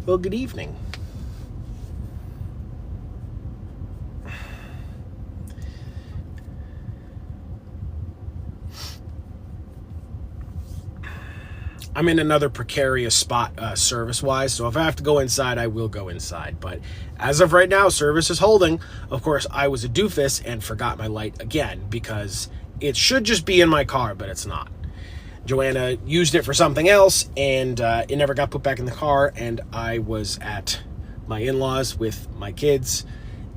Well, good evening. I'm in another precarious spot service-wise, so if I have to go inside, I will go inside. But as of right now, service is holding. Of course, I was a doofus and forgot my light again because it should just be in my car, but it's not. Joanna used it for something else, and it never got put back in the car, and I was at my in-laws with my kids,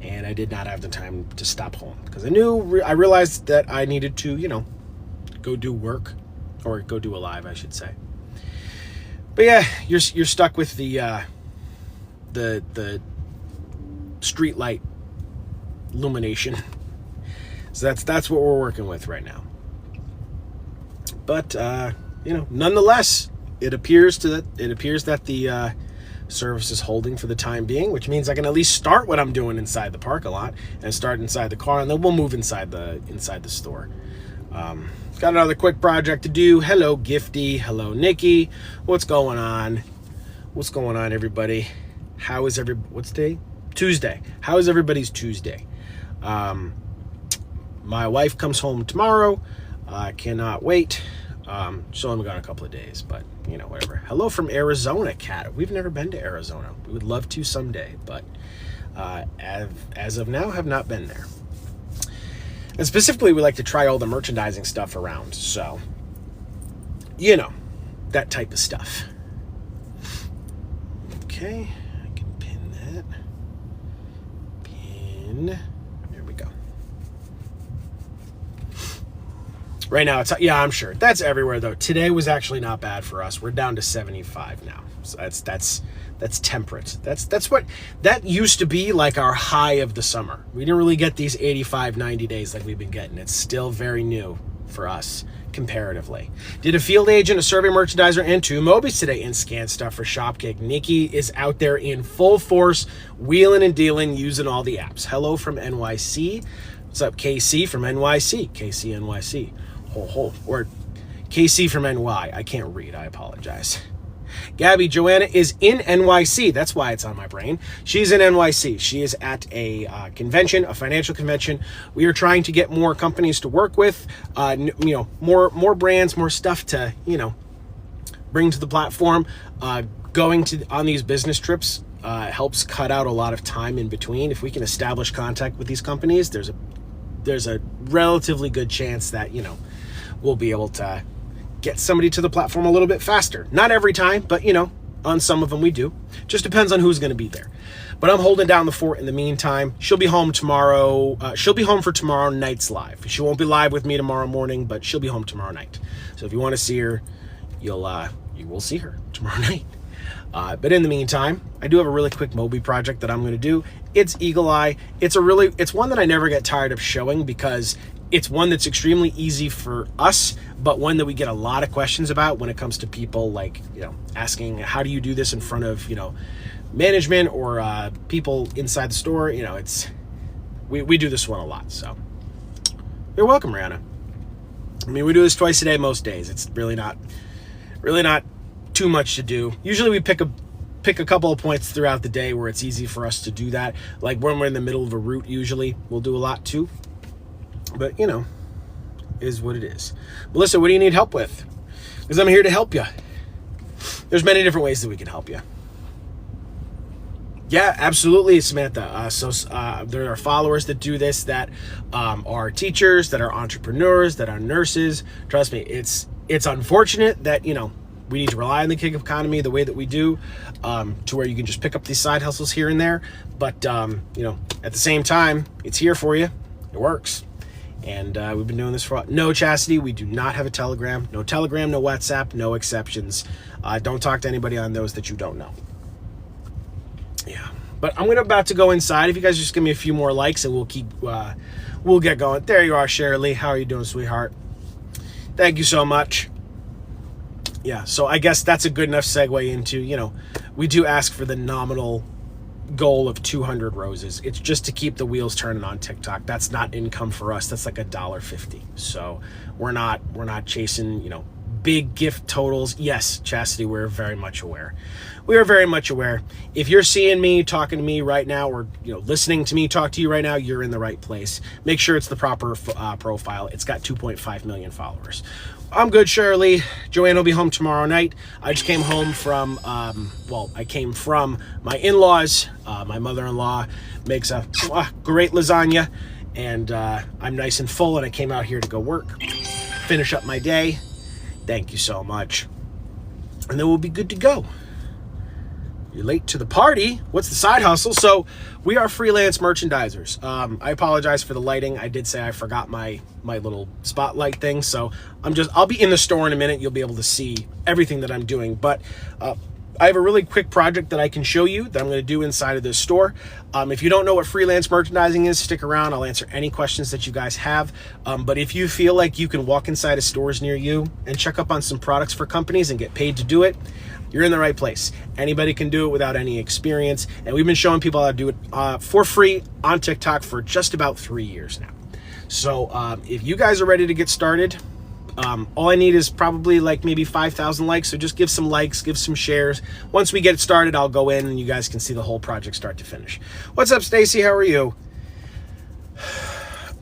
and I did not have the time to stop home because I realized that I needed to, go do work, or go do a live, I should say. But yeah, you're stuck with the street light illumination. So that's what we're working with right now. But nonetheless, it appears that the service is holding for the time being, which means I can at least start what I'm doing inside the parking lot and start inside the car, and then we'll move inside the store. Got another quick project to do. Hello, Gifty. Hello, Nikki. What's going on? What's going on, everybody? What's day? Tuesday. How is everybody's Tuesday? My wife comes home tomorrow. I cannot wait. She's only gone a couple of days, but whatever. Hello from Arizona, Kat. We've never been to Arizona. We would love to someday, but as of now, have not been there. And specifically, we like to try all the merchandising stuff around. So, that type of stuff. Okay, I can pin that. Pin. There we go. Right now, I'm sure. That's everywhere, though. Today was actually not bad for us. We're down to 75 now. So that's temperate. That used to be like our high of the summer. We didn't really get these 85, 90 days like we've been getting. It's still very new for us comparatively. Did a field agent, a survey merchandiser, and 2 Mobies today in scan stuff for Shopkick. Nikki is out there in full force, wheeling and dealing, using all the apps. Hello from NYC. What's up, KC from NYC? KC NYC. Or KC from NY. I can't read. I apologize. Gabby, Joanna is in NYC. That's why it's on my brain. She's in NYC. She is at a convention, a financial convention. We are trying to get more companies to work with, more brands, more stuff to, bring to the platform. Going on these business trips helps cut out a lot of time in between. If we can establish contact with these companies, there's a relatively good chance that, we'll be able to get somebody to the platform a little bit faster. Not every time, but on some of them we do. Just depends on who's going to be there. But I'm holding down the fort in the meantime. She'll be home tomorrow. She'll be home for tomorrow night's live. She won't be live with me tomorrow morning, but she'll be home tomorrow night. So if you want to see her, you will see her tomorrow night. But in the meantime, I do have a really quick Moby project that I'm going to do. It's Eagle Eye. It's one that I never get tired of showing because it's one that's extremely easy for us, but one that we get a lot of questions about when it comes to people like, asking, how do you do this in front of, management or people inside the store? We do this one a lot. So you're welcome, Rihanna. I mean, we do this twice a day most days. It's really not too much to do. Usually we pick a couple of points throughout the day where it's easy for us to do that. Like when we're in the middle of a route, usually we'll do a lot too. But, is what it is. Melissa, what do you need help with? Because I'm here to help you. There's many different ways that we can help you. Yeah, absolutely, Samantha. So there are followers that do this that are teachers, that are entrepreneurs, that are nurses. Trust me, it's unfortunate that, we need to rely on the gig economy the way that we do, to where you can just pick up these side hustles here and there. But, at the same time, it's here for you. It works. And we've been doing this for a while. No, Chastity, we do not have a Telegram. No Telegram, no WhatsApp, no exceptions. Don't talk to anybody on those that you don't know. Yeah. But I'm about to go inside. If you guys just give me a few more likes and we'll get going. There you are, Shirley. How are you doing, sweetheart? Thank you so much. Yeah, so I guess that's a good enough segue into, we do ask for the nominal goal of 200 roses. It's just to keep the wheels turning on TikTok. That's not income for us. That's like $1.50. So we're not chasing, big gift totals. Yes, Chastity, we're very much aware. We are very much aware. If you're seeing me, talking to me right now, or listening to me talk to you right now, you're in the right place. Make sure it's the proper profile. It's got 2.5 million followers. I'm good, Shirley. Joanna will be home tomorrow night. I just came home from, I came from my in-laws. My mother-in-law makes a great lasagna, and I'm nice and full, and I came out here to go work, finish up my day. Thank you so much. And then we'll be good to go. You're late to the party. What's the side hustle? So we are freelance merchandisers. I apologize for the lighting. I did say I forgot my little spotlight thing. So I'll be in the store in a minute. You'll be able to see everything that I'm doing. But I have a really quick project that I can show you that I'm going to do inside of this store. If you don't know what freelance merchandising is, stick around. I'll answer any questions that you guys have. But if you feel like you can walk inside of stores near you and check up on some products for companies and get paid to do it, you're in the right place. Anybody can do it without any experience. And we've been showing people how to do it for free on TikTok for just about 3 years now. So if you guys are ready to get started, all I need is probably like maybe 5,000 likes. So just give some likes, give some shares. Once we get it started, I'll go in and you guys can see the whole project start to finish. What's up, Stacy? How are you?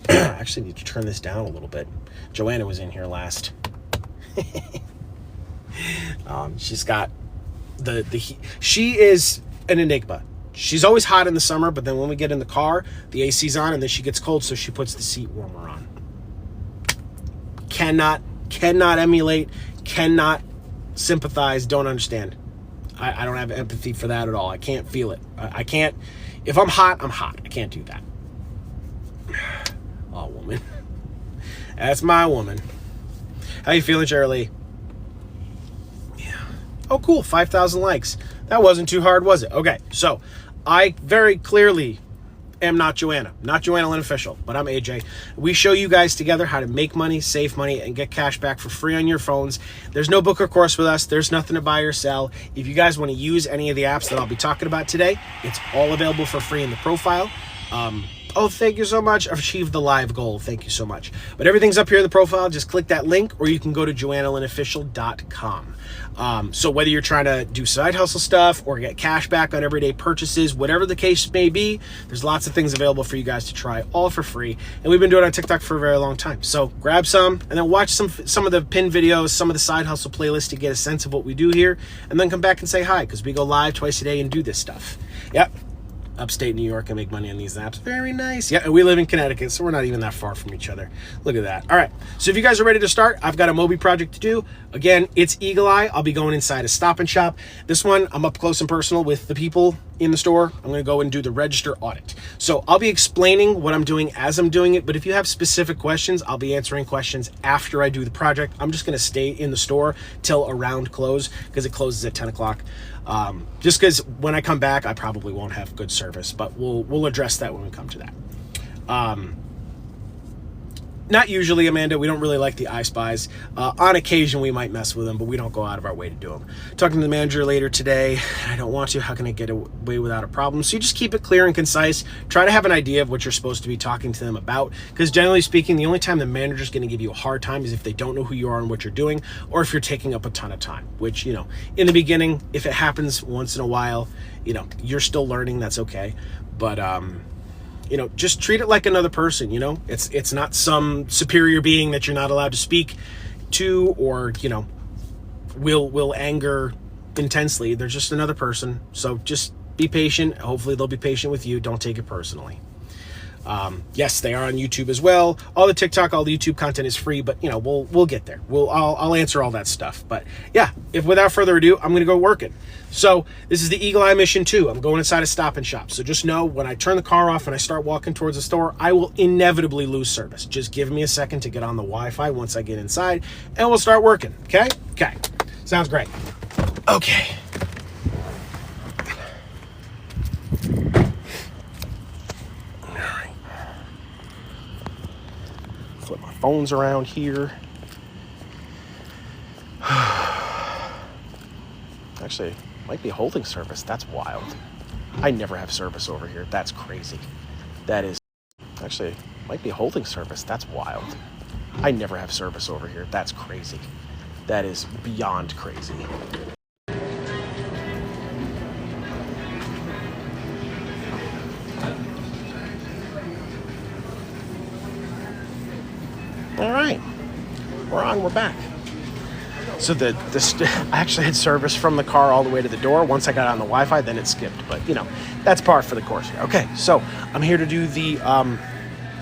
I actually need to turn this down a little bit. Joanna was in here last. She's got she is an enigma. She's always hot in the summer, but then when we get in the car, the AC's on and then she gets cold, so she puts the seat warmer on. Cannot emulate, cannot sympathize, don't understand. I don't have empathy for that at all. I can't feel it. I can't. If I'm hot, I'm hot. I can't do that. Oh, woman. That's my woman. How you feeling, Shirley? Yeah. Oh, cool. 5,000 likes. That wasn't too hard, was it? Okay, so I very clearly am not Joanna Lynn Official, but I'm AJ. We show you guys together how to make money, save money, and get cash back for free on your phones. There's no book or course with us. There's nothing to buy or sell. If you guys want to use any of the apps that I'll be talking about today, it's all available for free in the profile. Oh, thank you so much. I've achieved the live goal. Thank you so much. But everything's up here in the profile. Just click that link, or you can go to JoannaLynnOfficial.com. So whether you're trying to do side hustle stuff or get cash back on everyday purchases, whatever the case may be, there's lots of things available for you guys to try, all for free. And we've been doing it on TikTok for a very long time. So grab some and then watch some of the pin videos, some of the side hustle playlists to get a sense of what we do here, and then come back and say hi, because we go live twice a day and do this stuff. Yep. Upstate New York and make money on these apps. Very nice. Yeah, and we live in Connecticut, so we're not even that far from each other. Look at that. All right, so if you guys are ready to start, I've got a Moby project to do. Again, it's Eagle Eye. I'll be going inside a Stop and Shop. This one, I'm up close and personal with the people in the store. I'm going to go and do the register audit. So I'll be explaining what I'm doing as I'm doing it, but if you have specific questions, I'll be answering questions after I do the project. I'm just going to stay in the store till around close, because it closes at 10 o'clock. Just because when I come back, I probably won't have good service, but we'll address that when we come to that. Not usually, Amanda. We don't really like the iSpies. On occasion, we might mess with them, but we don't go out of our way to do them. Talking to the manager later today. I don't want to. How can I get away without a problem? So you just keep it clear and concise. Try to have an idea of what you're supposed to be talking to them about, because generally speaking, the only time the manager's going to give you a hard time is if they don't know who you are and what you're doing, or if you're taking up a ton of time, which, in the beginning, if it happens once in a while, you're still learning. That's okay. But, just treat it like another person. It's not some superior being that you're not allowed to speak to, or, will anger intensely. They're just another person. So just be patient. Hopefully they'll be patient with you. Don't take it personally. Yes, they are on YouTube as well. All the TikTok, all the YouTube content is free, but we'll get there. I'll answer all that stuff. But yeah, without further ado, I'm gonna go working. So this is the Eagle Eye Mission 2. I'm going inside a Stop and Shop. So just know, when I turn the car off and I start walking towards the store, I will inevitably lose service. Just give me a second to get on the Wi-Fi once I get inside, and we'll start working. Okay? Sounds great. Okay. Flip my phones around here. Actually, might be holding service. That's wild. I never have service over here. That's crazy. That is... Actually, might be holding service. That's wild. I never have service over here. That's crazy. That is beyond crazy. All right, we're back. So I actually had service from the car all the way to the door. Once I got on the Wi-Fi, then it skipped. But, you know, that's par for the course here. Okay, so I'm here to do the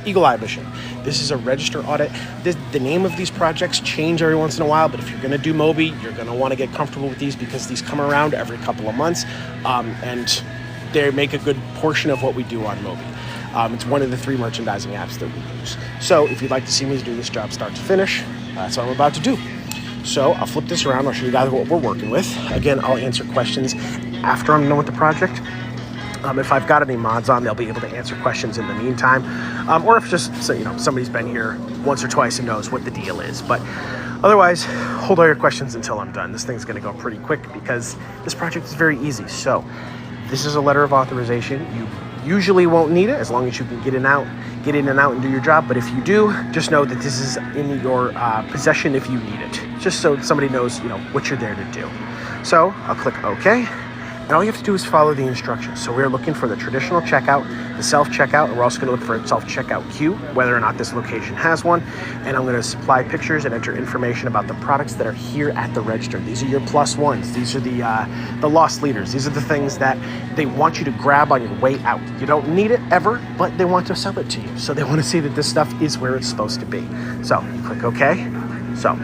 Eagle Eye mission. This is a register audit. The name of these projects change every once in a while, but if you're going to do Moby, you're going to want to get comfortable with these because these come around every couple of months, and they make a good portion of what we do on Moby. It's one of the 3 merchandising apps that we use. So if you'd like to see me do this job start to finish, that's what I'm about to do. So I'll flip this around. I'll show you guys what we're working with. Again, I'll answer questions after I'm done with the project. If I've got any mods on, they'll be able to answer questions in the meantime. Or if just somebody's been here once or twice and knows what the deal is. But otherwise, hold all your questions until I'm done. This thing's going to go pretty quick because this project is very easy. So this is a letter of authorization. You usually won't need it as long as you can get in and out and do your job. But if you do, just know that this is in your possession if you need it, just so somebody knows what you're there to do. So I'll click OK, and all you have to do is follow the instructions. So we're looking for the traditional checkout, the self-checkout, and we're also going to look for a self-checkout queue, whether or not this location has one. And I'm going to supply pictures and enter information about the products that are here at the register. These are your plus ones. These are the lost leaders. These are the things that they want you to grab on your way out. You don't need it ever, but they want to sell it to you. So they want to see that this stuff is where it's supposed to be. So click OK. So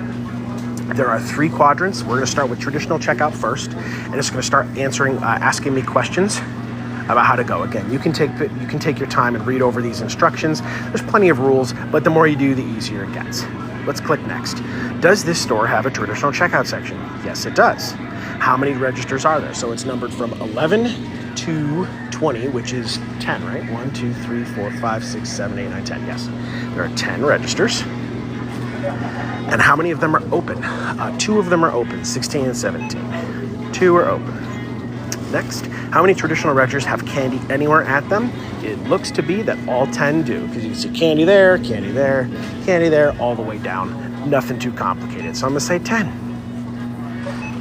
there are 3 quadrants. We're going to start with traditional checkout first, and it's going to start asking me questions about how to go. Again, you can take your time and read over these instructions. There's plenty of rules, but the more you do, the easier it gets. Let's click next. Does this store have a traditional checkout section? Yes, it does. How many registers are there? So it's numbered from 11 to 20, which is 10, right? 1, 2, 3, 4, 5, 6, 7, 8, 9, 10. Yes, there are 10 registers. And how many of them are open? 2 of them are open, 16 and 17. 2 are open. Next, how many traditional registers have candy anywhere at them? It looks to be that all 10 do, because you can see candy there, candy there, candy there, all the way down. Nothing too complicated. So I'm going to say 10.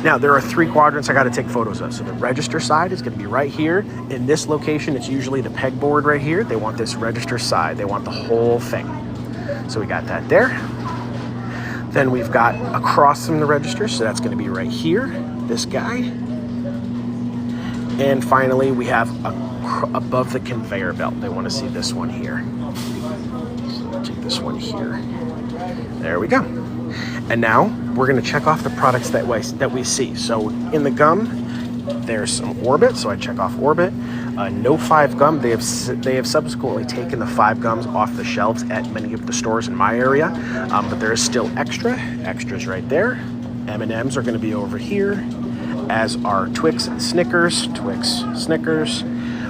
Now, there are 3 quadrants I got to take photos of. So the register side is going to be right here. In this location, it's usually the pegboard right here. They want this register side. They want the whole thing. So we got that there. Then we've got across from the register, so that's going to be right here, this guy. And finally, we have above the conveyor belt. They want to see this one here. So I'll take this one here. There we go. And now we're going to check off the products that we see. So in the gum, there's some Orbit, so I check off Orbit. No 5 gum. They have subsequently taken the 5 gums off the shelves at many of the stores in my area, but there is still extras right there. M&Ms are going to be over here, as are Twix and Snickers. Twix, Snickers.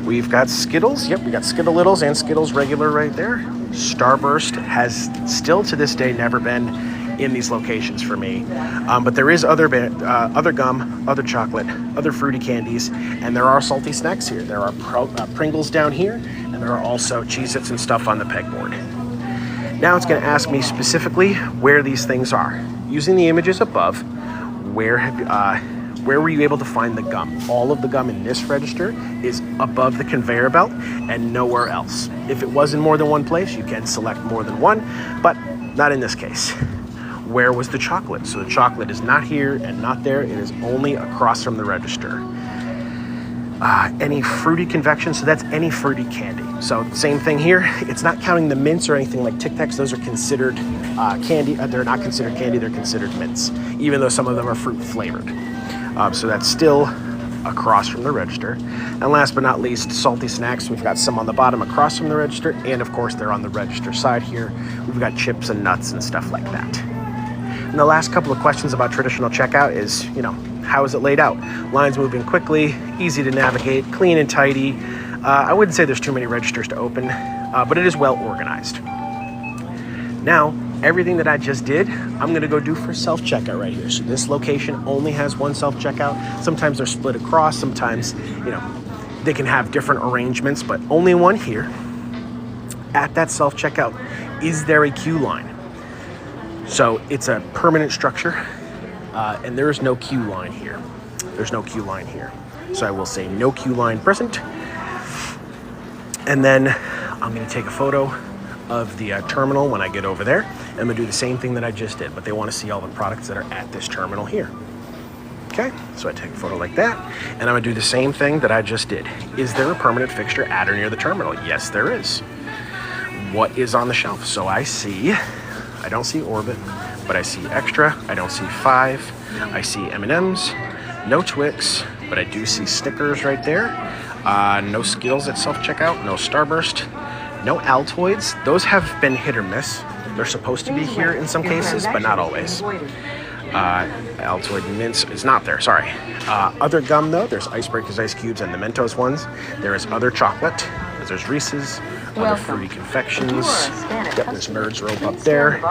We've got Skittles. Yep, we got Skittlittles and Skittles regular right there. Starburst has still to this day never been in these locations for me, but there is other gum, other chocolate, other fruity candies, and there are salty snacks here. There are Pringles down here, and there are also Cheez-Its and stuff on the pegboard. Now it's going to ask me specifically where these things are. Using the images above, where were you able to find the gum? All of the gum in this register is above the conveyor belt and nowhere else. If it was in more than one place, you can select more than one, but not in this case. Where was the chocolate? So the chocolate is not here and not there. It is only across from the register. Any fruity convection, so that's any fruity candy. So same thing here. It's not counting the mints or anything like Tic Tacs. Those are considered candy. They're not considered candy. They're considered mints, even though some of them are fruit flavored. So that's still across from the register. And last but not least, salty snacks. We've got some on the bottom across from the register, and of course they're on the register side here. We've got chips and nuts and stuff like that. And the last couple of questions about traditional checkout is, how is it laid out? Lines moving quickly, easy to navigate, clean and tidy. I wouldn't say there's too many registers to open, but it is well organized. Now, everything that I just did, I'm going to go do for self-checkout right here. So this location only has one self-checkout. Sometimes they're split across. Sometimes, they can have different arrangements, but only one here. At that self-checkout, is there a queue line? So it's a permanent structure. And there is no queue line here. There's no queue line here. So I will say no queue line present. And then I'm going to take a photo of the terminal when I get over there. I'm going to do the same thing that I just did, but they want to see all the products that are at this terminal here. Okay, so I take a photo like that, and I'm going to do the same thing that I just did. Is there a permanent fixture at or near the terminal? Yes, there is. What is on the shelf? So I don't see Orbit, but I see Extra. I don't see Five. I see M&Ms, no Twix, but I do see Snickers right there. No Skittles at self-checkout, no Starburst, no Altoids. Those have been hit or miss. They're supposed to be here in some cases, but not always. Altoid Mints is not there, sorry. Other gum though, there's Icebreakers Ice Cubes and the Mentos ones. There is other chocolate, there's Reese's, other fruity confections. Yep, there's Nerds Rope up there.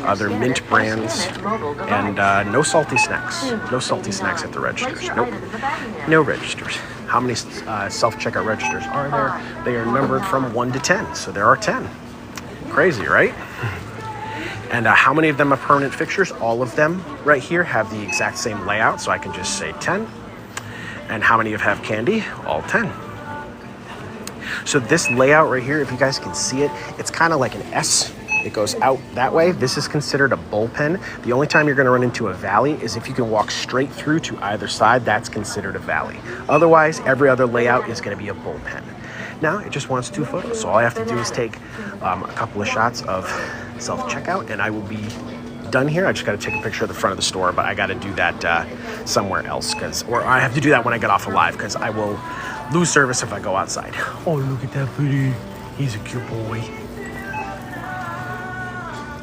Other mint brands, and no salty snacks. No salty snacks at the registers. Nope, no registers. How many self-checkout registers are there? They are numbered from 1 to 10, so there are 10. Crazy, right? And how many of them are permanent fixtures? All of them right here have the exact same layout, so I can just say 10. And how many have candy? All 10. So this layout right here, if you guys can see it, it's kind of like an S. It goes out that way. This is considered a bullpen. The only time you're going to run into a valley is if you can walk straight through to either side. That's considered a valley. Otherwise, every other layout is going to be a bullpen. Now, it just wants 2 photos. So all I have to do is take a couple of shots of self-checkout, and I will be done here. I just got to take a picture of the front of the store, but I got to do that somewhere else, or I have to do that when I get off of live, because I will lose service if I go outside. Oh, look at that buddy. He's a cute boy.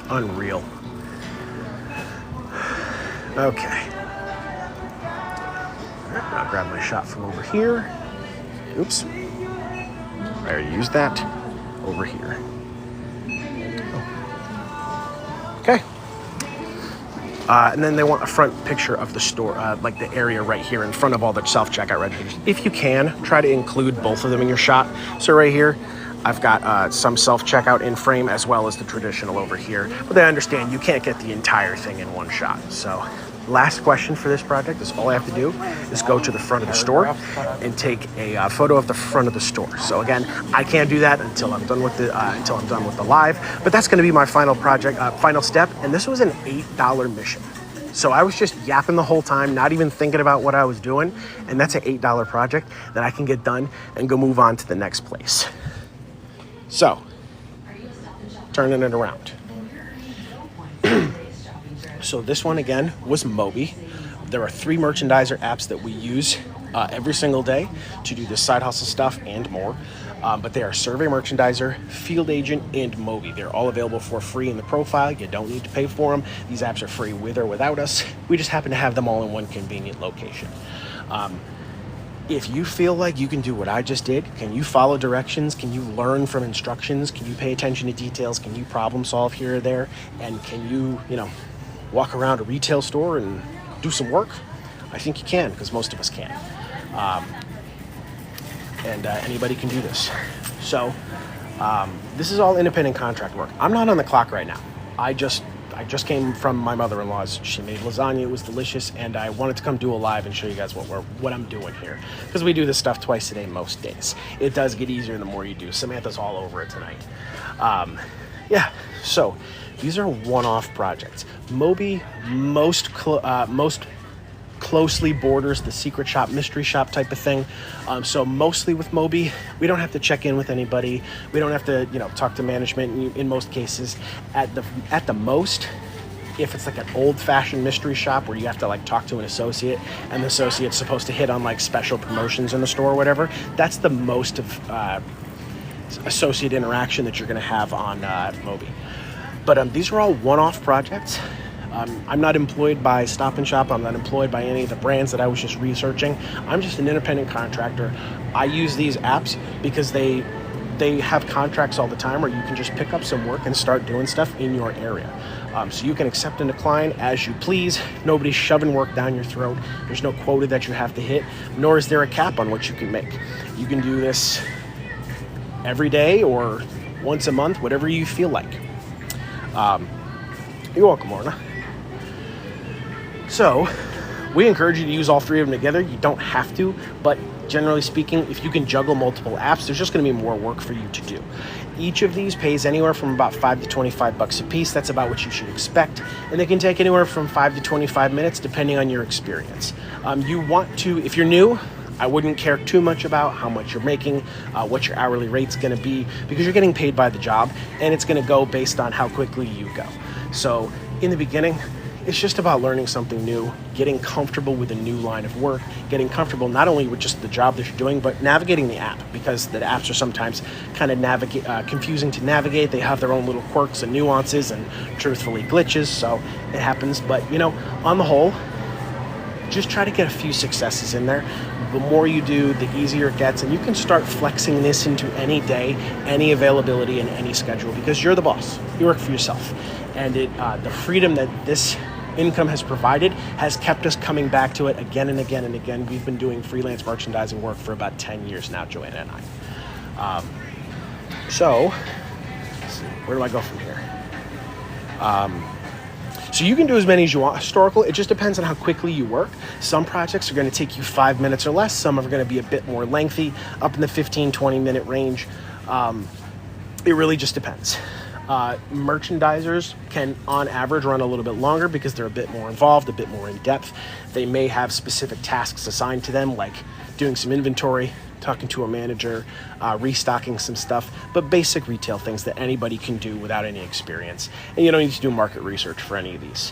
Unreal. Okay. I'll grab my shot from over here. Oops. I already used that. Over here. Oh. Okay. And then they want a front picture of the store, like the area right here in front of all the self-checkout registers. If you can, try to include both of them in your shot. So right here, I've got some self-checkout in frame as well as the traditional over here. But I understand you can't get the entire thing in one shot. So last question for this project is all I have to do is go to the front of the store and take a photo of the front of the store. So again, I can't do that until I'm done with the live, but that's going to be my final project, final step. And this was an $8 mission. So I was just yapping the whole time, not even thinking about what I was doing. And that's an $8 project that I can get done and go move on to the next place. So, turning it around. So this one again was Moby. There are 3 merchandiser apps that we use every single day to do this side hustle stuff and more. But they are Survey Merchandiser, Field Agent, and Moby. They're all available for free in the profile. You don't need to pay for them. These apps are free with or without us. We just happen to have them all in one convenient location. If you feel like you can do what I just did, can you follow directions? Can you learn from instructions? Can you pay attention to details? Can you problem solve here or there? And can you, walk around a retail store and do some work? I think you can, because most of us can. And anybody can do this. So this is all independent contract work. I'm not on the clock right now. I just came from my mother-in-law's. She made lasagna. It was delicious, and I wanted to come do a live and show you guys what I'm doing here, because we do this stuff twice a day most days. It does get easier the more you do. Samantha's all over it tonight. Yeah, so these are one-off projects. Moby most closely borders the secret shop, mystery shop type of thing. So mostly with Moby, we don't have to check in with anybody. We don't have to, talk to management in most cases. At the most, if it's like an old-fashioned mystery shop where you have to talk to an associate, and the associate's supposed to hit on special promotions in the store or whatever, that's the most of associate interaction that you're going to have on Moby. But these are all one-off projects. I'm not employed by Stop and Shop. I'm not employed by any of the brands that I was just researching. I'm just an independent contractor. I use these apps because they have contracts all the time where you can just pick up some work and start doing stuff in your area. So you can accept and decline as you please. Nobody's shoving work down your throat. There's no quota that you have to hit, nor is there a cap on what you can make. You can do this every day or once a month, whatever you feel like. You're welcome, Orna. So we encourage you to use all three of them together. You don't have to, but generally speaking, if you can juggle multiple apps, there's just going to be more work for you to do. Each of these pays anywhere from about $5 to $25 a piece. That's about what you should expect. And they can take anywhere from 5 to 25 minutes, depending on your experience. You want to, if you're new, I wouldn't care too much about how much you're making, what your hourly rate's going to be, because you're getting paid by the job, and it's going to go based on how quickly you go. So in the beginning, it's just about learning something new, getting comfortable with a new line of work, getting comfortable not only with just the job that you're doing, but navigating the app, because the apps are sometimes kind of confusing to navigate. They have their own little quirks and nuances and truthfully glitches, so it happens. But on the whole, just try to get a few successes in there. The more you do, the easier it gets, and you can start flexing this into any day, any availability, and any schedule, because you're the boss. You work for yourself. And the freedom that this income has provided has kept us coming back to it again and again and again. We've been doing freelance merchandising work for about 10 years now, Joanna and I. So let's see, where do I go from here? So you can do as many as you want historical. It just depends on how quickly you work. Some projects are going to take you 5 minutes or less. Some are going to be a bit more lengthy, up in the 15, 20-minute range. It really just depends. Merchandisers can, on average, run a little bit longer because they're a bit more involved, a bit more in depth. They may have specific tasks assigned to them, like doing some inventory, talking to a manager, restocking some stuff, but basic retail things that anybody can do without any experience. And you don't need to do market research for any of these.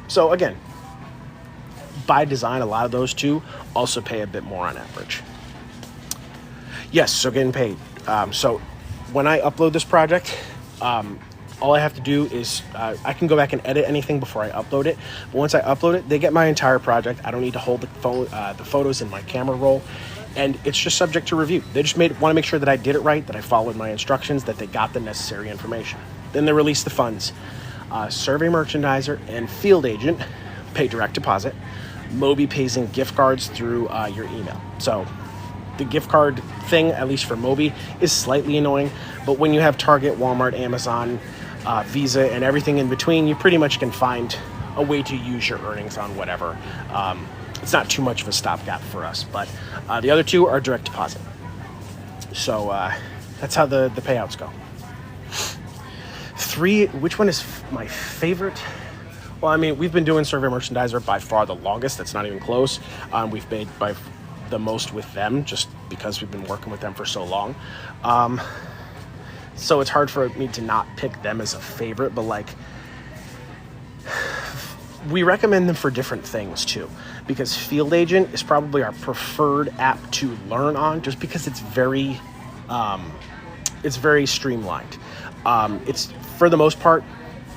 So again, by design, a lot of those too also pay a bit more on average. Yes, so getting paid. So when I upload this project, all I have to do is I can go back and edit anything before I upload it. But once I upload it, they get my entire project. I don't need to hold the photos in my camera roll, and it's just subject to review. They just want to make sure that I did it right, that I followed my instructions, that they got the necessary information. Then they release the funds. Survey Merchandiser and Field Agent pay direct deposit. Moby pays in gift cards through your email. So the gift card thing, at least for Moby, is slightly annoying, but when you have Target, Walmart, Amazon, Visa, and everything in between, you pretty much can find a way to use your earnings on whatever. It's not too much of a stopgap for us, but the other two are direct deposit. So that's how the payouts go. Which one is my favorite? Well, I mean, we've been doing Survey Merchandiser by far the longest. That's not even close. We've made by the most with them just because we've been working with them for so long. So it's hard for me to not pick them as a favorite, but like, we recommend them for different things too, because Field Agent is probably our preferred app to learn on, just because it's very streamlined. It's, for the most part,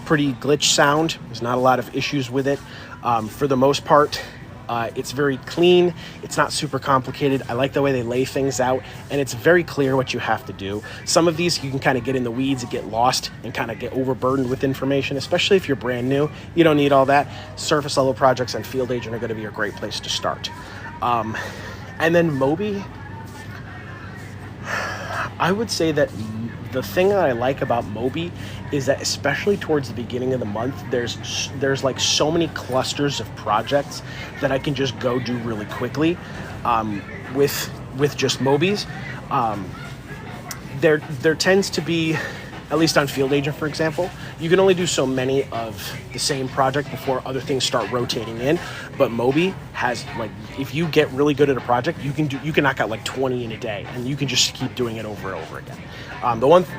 pretty glitch sound. There's not a lot of issues with it. For the most part, it's very clean. It's not super complicated. I like the way they lay things out, and it's very clear what you have to do. Some of these you can kind of get in the weeds and get lost and kind of get overburdened with information, especially if you're brand new. You don't need all that. Surface level projects and Field Agent are going to be a great place to start. And then Moby, I would say that the thing that I like about Moby is that, especially towards the beginning of the month, there's like so many clusters of projects that I can just go do really quickly with just Mobies. There tends to be, at least on Field Agent, for example, you can only do so many of the same project before other things start rotating in. But Moby has, like, if you get really good at a project, you can knock out like 20 in a day, and you can just keep doing it over and over again.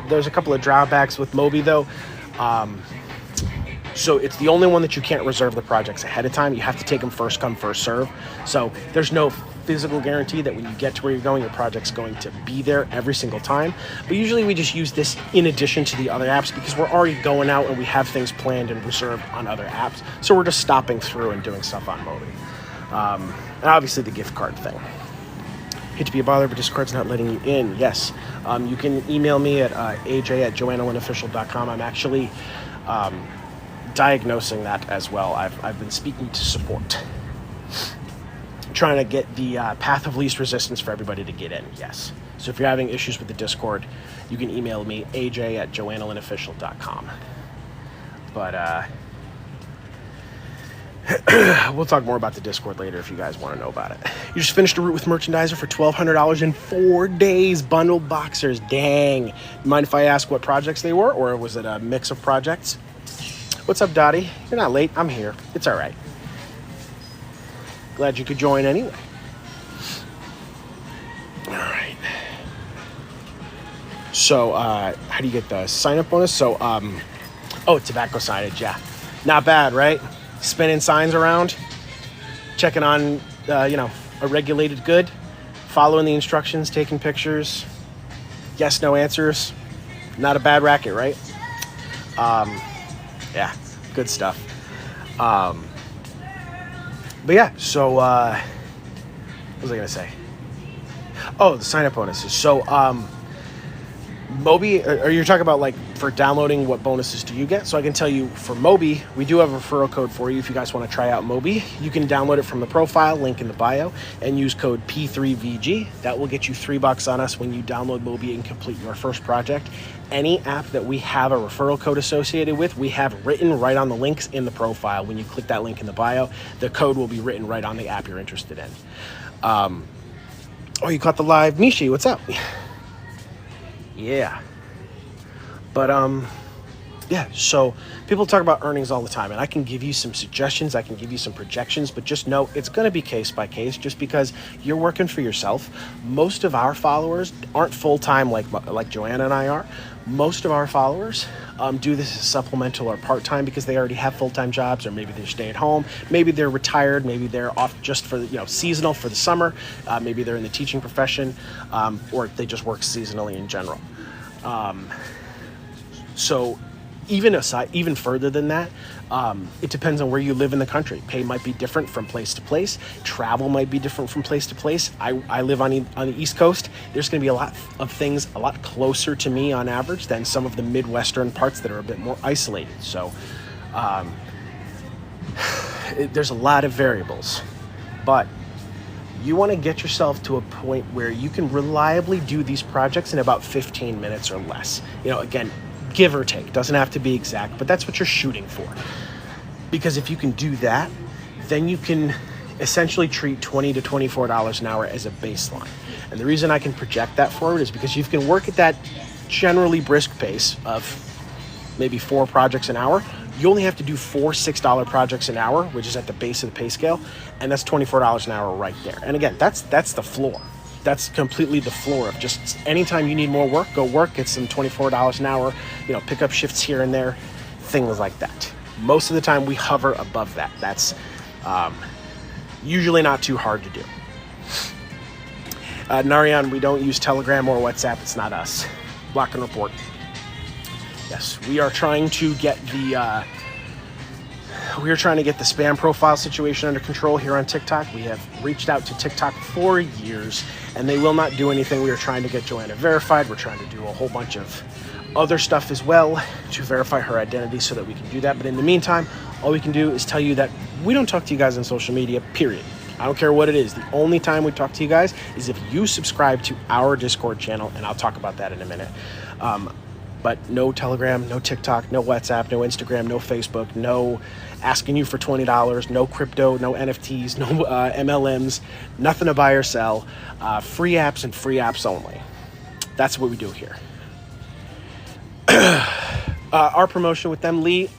There's a couple of drawbacks with Moby though. So it's the only one that you can't reserve the projects ahead of time. You have to take them first come, first serve. So there's no physical guarantee that when you get to where you're going, your project's going to be there every single time. But usually we just use this in addition to the other apps because we're already going out and we have things planned and reserved on other apps. So we're just stopping through and doing stuff on Moby. And obviously the gift card thing. Hate to be a bother, but Discord's not letting you in. Yes. You can email me at aj@joannalynofficial.com. I'm actually diagnosing that as well. I've been speaking to support, trying to get the path of least resistance for everybody to get in. Yes. So if you're having issues with the Discord, you can email me, aj@joannalynofficial.com. But We'll talk more about the Discord later if you guys want to know about it. You just finished a route with Merchandiser for $1,200 in 4 days. Bundled boxers. Dang. Mind if I ask what projects they were, or was it a mix of projects? What's up, Dottie? You're not late. I'm here. It's all right. Glad you could join anyway. All right. So, how do you get the sign-up bonus? So, tobacco signage, yeah. Not bad, right? Spinning signs around, checking on, a regulated good, following the instructions, taking pictures, yes, no answers. Not a bad racket, right? Yeah, good stuff. But yeah, so, what was I going to say? Oh, the sign-up bonuses. So, Moby, are you talking about like for downloading, what bonuses do you get? So I can tell you for Moby, we do have a referral code for you if you guys want to try out Moby. You can download it from the profile, link in the bio, and use code P3VG. That will get you $3 on us when you download Moby and complete your first project. Any app that we have a referral code associated with, we have written right on the links in the profile. When you click that link in the bio, the code will be written right on the app you're interested in. You caught the live. Mishi, what's up? Yeah. But, so people talk about earnings all the time, and I can give you some suggestions, I can give you some projections, but just know it's going to be case by case just because you're working for yourself. Most of our followers aren't full-time like Joanna and I are. Most of our followers do this as supplemental or part-time because they already have full-time jobs, or maybe they stay at home, maybe they're retired, maybe they're off just for seasonal for the summer, maybe they're in the teaching profession, or they just work seasonally in general. So even further than that, it depends on where you live in the country. Pay might be different from place to place. Travel might be different from place to place. I live on the East Coast. There's going to be a lot of things a lot closer to me on average than some of the Midwestern parts that are a bit more isolated. So there's a lot of variables, but you want to get yourself to a point where you can reliably do these projects in about 15 minutes or less. Again, give or take, doesn't have to be exact, but that's what you're shooting for. Because if you can do that, then you can essentially treat $20 to $24 an hour as a baseline. And the reason I can project that forward is because you can work at that generally brisk pace of maybe 4 projects an hour. You only have to do 4 $6 projects an hour, which is at the base of the pay scale, and that's $24 an hour right there. And again, that's the floor. That's completely the floor of just anytime you need more work, go work, get some $24 an hour, pick up shifts here and there, things like that. Most of the time we hover above that. That's usually not too hard to do. Narayan, we don't use Telegram or WhatsApp. It's not us. Block and report. Yes, we are trying to get the spam profile situation under control here on TikTok. We have reached out to TikTok for years, and they will not do anything. We are trying to get Joanna verified. We're trying to do a whole bunch of other stuff as well to verify her identity so that we can do that. But in the meantime, all we can do is tell you that we don't talk to you guys on social media, period. I don't care what it is. The only time we talk to you guys is if you subscribe to our Discord channel, and I'll talk about that in a minute. But no Telegram, no TikTok, no WhatsApp, no Instagram, no Facebook, no asking you for $20, no crypto, no NFTs, no MLMs, nothing to buy or sell, free apps and free apps only. That's what we do here. Our promotion with them, Lee,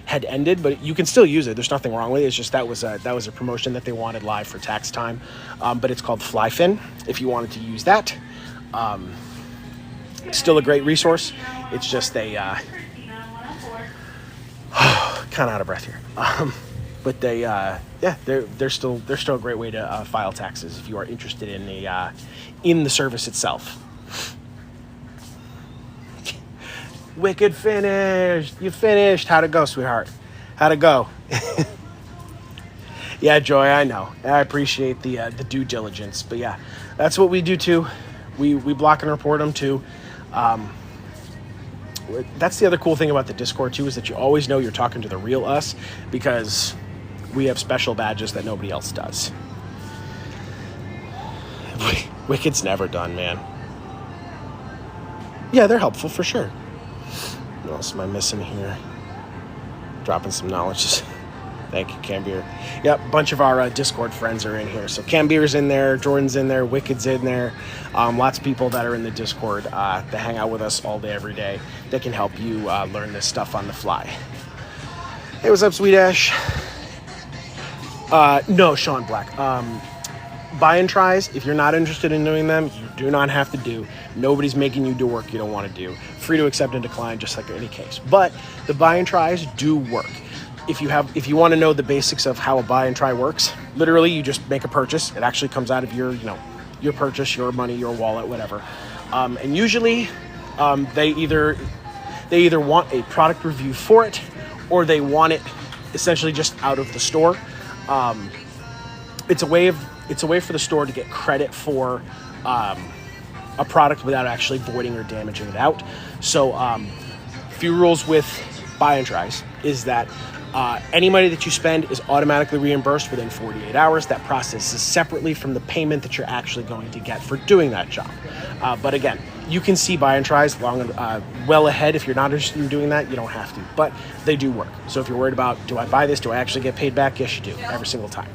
had ended, but you can still use it. There's nothing wrong with it. It's just that was a promotion that they wanted live for tax time. But it's called Flyfin. If you wanted to use that, still a great resource. It's just kind of out of breath here. But they're still a great way to file taxes if you are interested in the service itself. Wicked finished. You finished. How'd it go, sweetheart? How'd it go? Yeah, Joy, I know. I appreciate the due diligence. But yeah, that's what we do too. We block and report them too. That's the other cool thing about the Discord too, is that you always know you're talking to the real us because we have special badges that nobody else does. Wicked's never done, man. Yeah, they're helpful for sure. What else am I missing here? Dropping some knowledge. Thank you, Cambeer. Yep, a bunch of our Discord friends are in here. So Cambeer's in there, Jordan's in there, Wicked's in there. Lots of people that are in the Discord that hang out with us all day, every day. They can help you learn this stuff on the fly. Hey, what's up, Sweet Ash? No, Sean Black. Buy and tries, if you're not interested in doing them, you do not have to do. Nobody's making you do work you don't want to do. Free to accept and decline, just like any case. But the buy and tries do work. If you want to know the basics of how a buy and try works, literally you just make a purchase. It actually comes out of your purchase, your money, your wallet, whatever. And usually they either want a product review for it, or they want it essentially just out of the store. It's a way for the store to get credit for a product without actually voiding or damaging it out. So few rules with buy and tries is that any money that you spend is automatically reimbursed within 48 hours. That process is separately from the payment that you're actually going to get for doing that job. But again, you can see buy and tries well ahead. If you're not interested in doing that, you don't have to, but they do work. So if you're worried about, do I buy this? Do I actually get paid back? Yes, you do, every single time.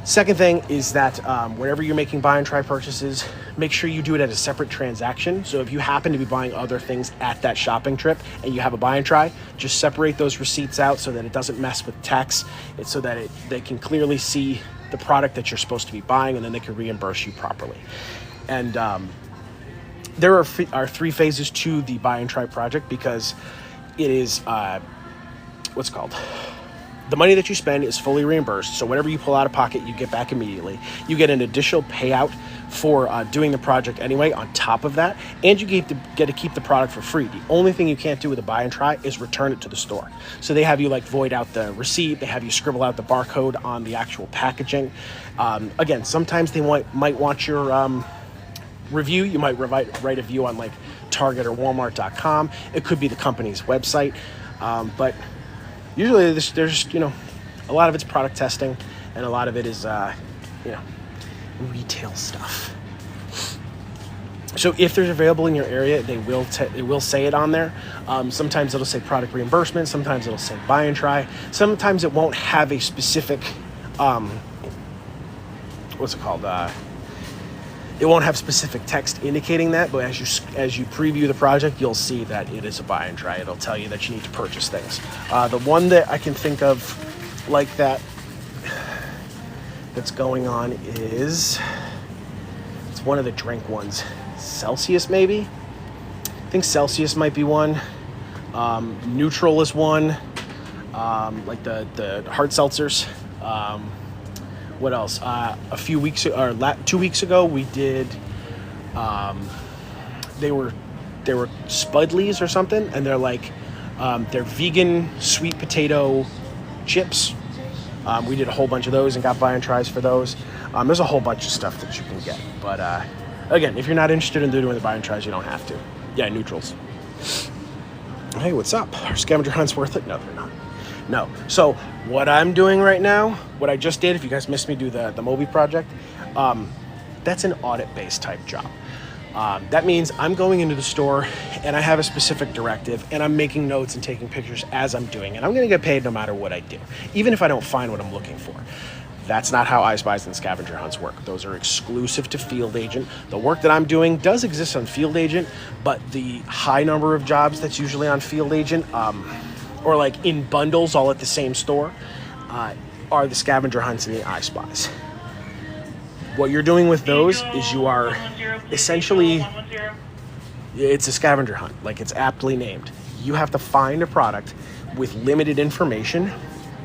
Second thing is that whenever you're making buy and try purchases, make sure you do it at a separate transaction. So if you happen to be buying other things at that shopping trip and you have a buy and try, just separate those receipts out so that it doesn't mess with tax. It's so that they can clearly see the product that you're supposed to be buying, and then they can reimburse you properly. And there are three phases to the buy and try project, because it is the money that you spend is fully reimbursed. So whatever you pull out of pocket, you get back immediately. You get an additional payout for doing the project anyway on top of that, and you get to keep the product for free. The only thing you can't do with a buy and try is return it to the store. So they have you void out the receipt. They have you scribble out the barcode on the actual packaging. Again, sometimes they might want your review. You might write a view on Target or Walmart.com. It could be the company's website, but usually there's a lot of it's product testing, and a lot of it is retail stuff. So if there's available in your area, it will say it on there. Sometimes it'll say product reimbursement. Sometimes it'll say buy and try. Sometimes it won't have a specific it won't have specific text indicating that, but as you preview the project, you'll see that it is a buy and try. It'll tell you that you need to purchase things. The one that I can think of like that's going on it's one of the drink ones. Celsius, maybe? I think Celsius might be one. Neutral is one. Like the hard seltzers. What else? A few weeks or 2 weeks ago, we did. They were Spudleys or something, and they're vegan sweet potato chips. We did a whole bunch of those and got buy and tries for those. There's a whole bunch of stuff that you can get, but again, if you're not interested in doing the buy and tries, you don't have to. Yeah, neutrals. Hey, what's up? Are scavenger hunts worth it? No, they're not. No. So what I'm doing right now, what I just did, if you guys missed me do the Moby project, that's an audit-based type job. That means I'm going into the store and I have a specific directive, and I'm making notes and taking pictures as I'm doing it. I'm going to get paid no matter what I do, even if I don't find what I'm looking for. That's not how iSpies and scavenger hunts work. Those are exclusive to Field Agent. The work that I'm doing does exist on Field Agent, but the high number of jobs that's usually on Field Agent, or in bundles all at the same store, are the scavenger hunts and the iSpies. What you're doing with those is you are essentially, it's a scavenger hunt, it's aptly named. You have to find a product with limited information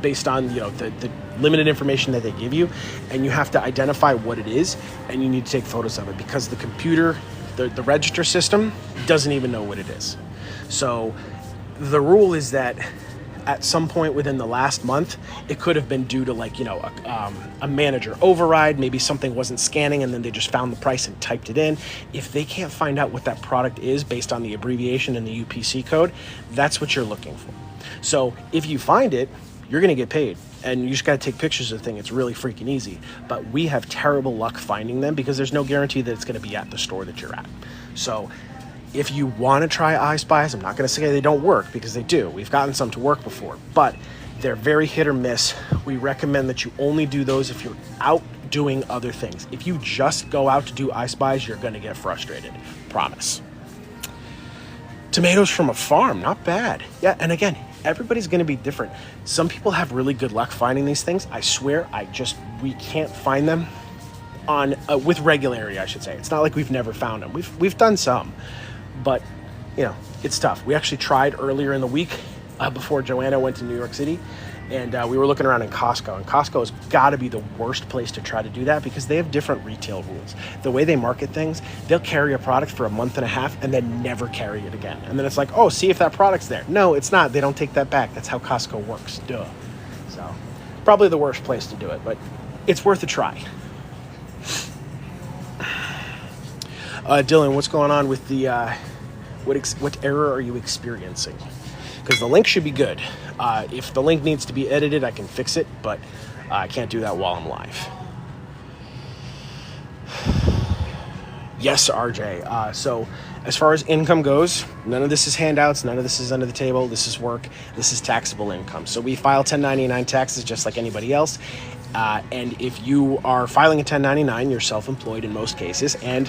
based on the limited information that they give you, and you have to identify what it is, and you need to take photos of it, because the computer, the register system, doesn't even know what it is. So the rule is that at some point within the last month, it could have been due to a manager override. Maybe something wasn't scanning and then they just found the price and typed it in. If they can't find out what that product is based on the abbreviation and the UPC code, that's what you're looking for. So if you find it, you're going to get paid, and you just got to take pictures of the thing. It's really freaking easy. But we have terrible luck finding them because there's no guarantee that it's going to be at the store that you're at. So if you want to try iSpies, I'm not going to say they don't work, because they do. We've gotten some to work before. But They're very hit or miss. We recommend that you only do those if you're out doing other things. If you just go out to do I Spies, you're going to get frustrated. Promise. Tomatoes from a farm, not bad. Yeah, and again, everybody's going to be different. Some people have really good luck finding these things. I swear, we can't find them on with regularity, I should say. It's not like we've never found them. We've done some, but it's tough. We actually tried earlier in the week before Joanna went to New York City, and we were looking around in Costco, and Costco has got to be the worst place to try to do that because they have different retail rules. The way they market things, they'll carry a product for a month and a half and then never carry it again. And then it's like, oh, see if that product's there. No, it's not. They don't take that back. That's how Costco works. Duh. So probably the worst place to do it, but it's worth a try. Dylan, what's going on with the, what error are you experiencing? Because the link should be good. If the link needs to be edited, I can fix it, but I can't do that while I'm live. Yes, RJ. So as far as income goes, none of this is handouts, none of this is under the table, this is work, this is taxable income. So we file 1099 taxes just like anybody else. And if you are filing a 1099, you're self-employed in most cases, and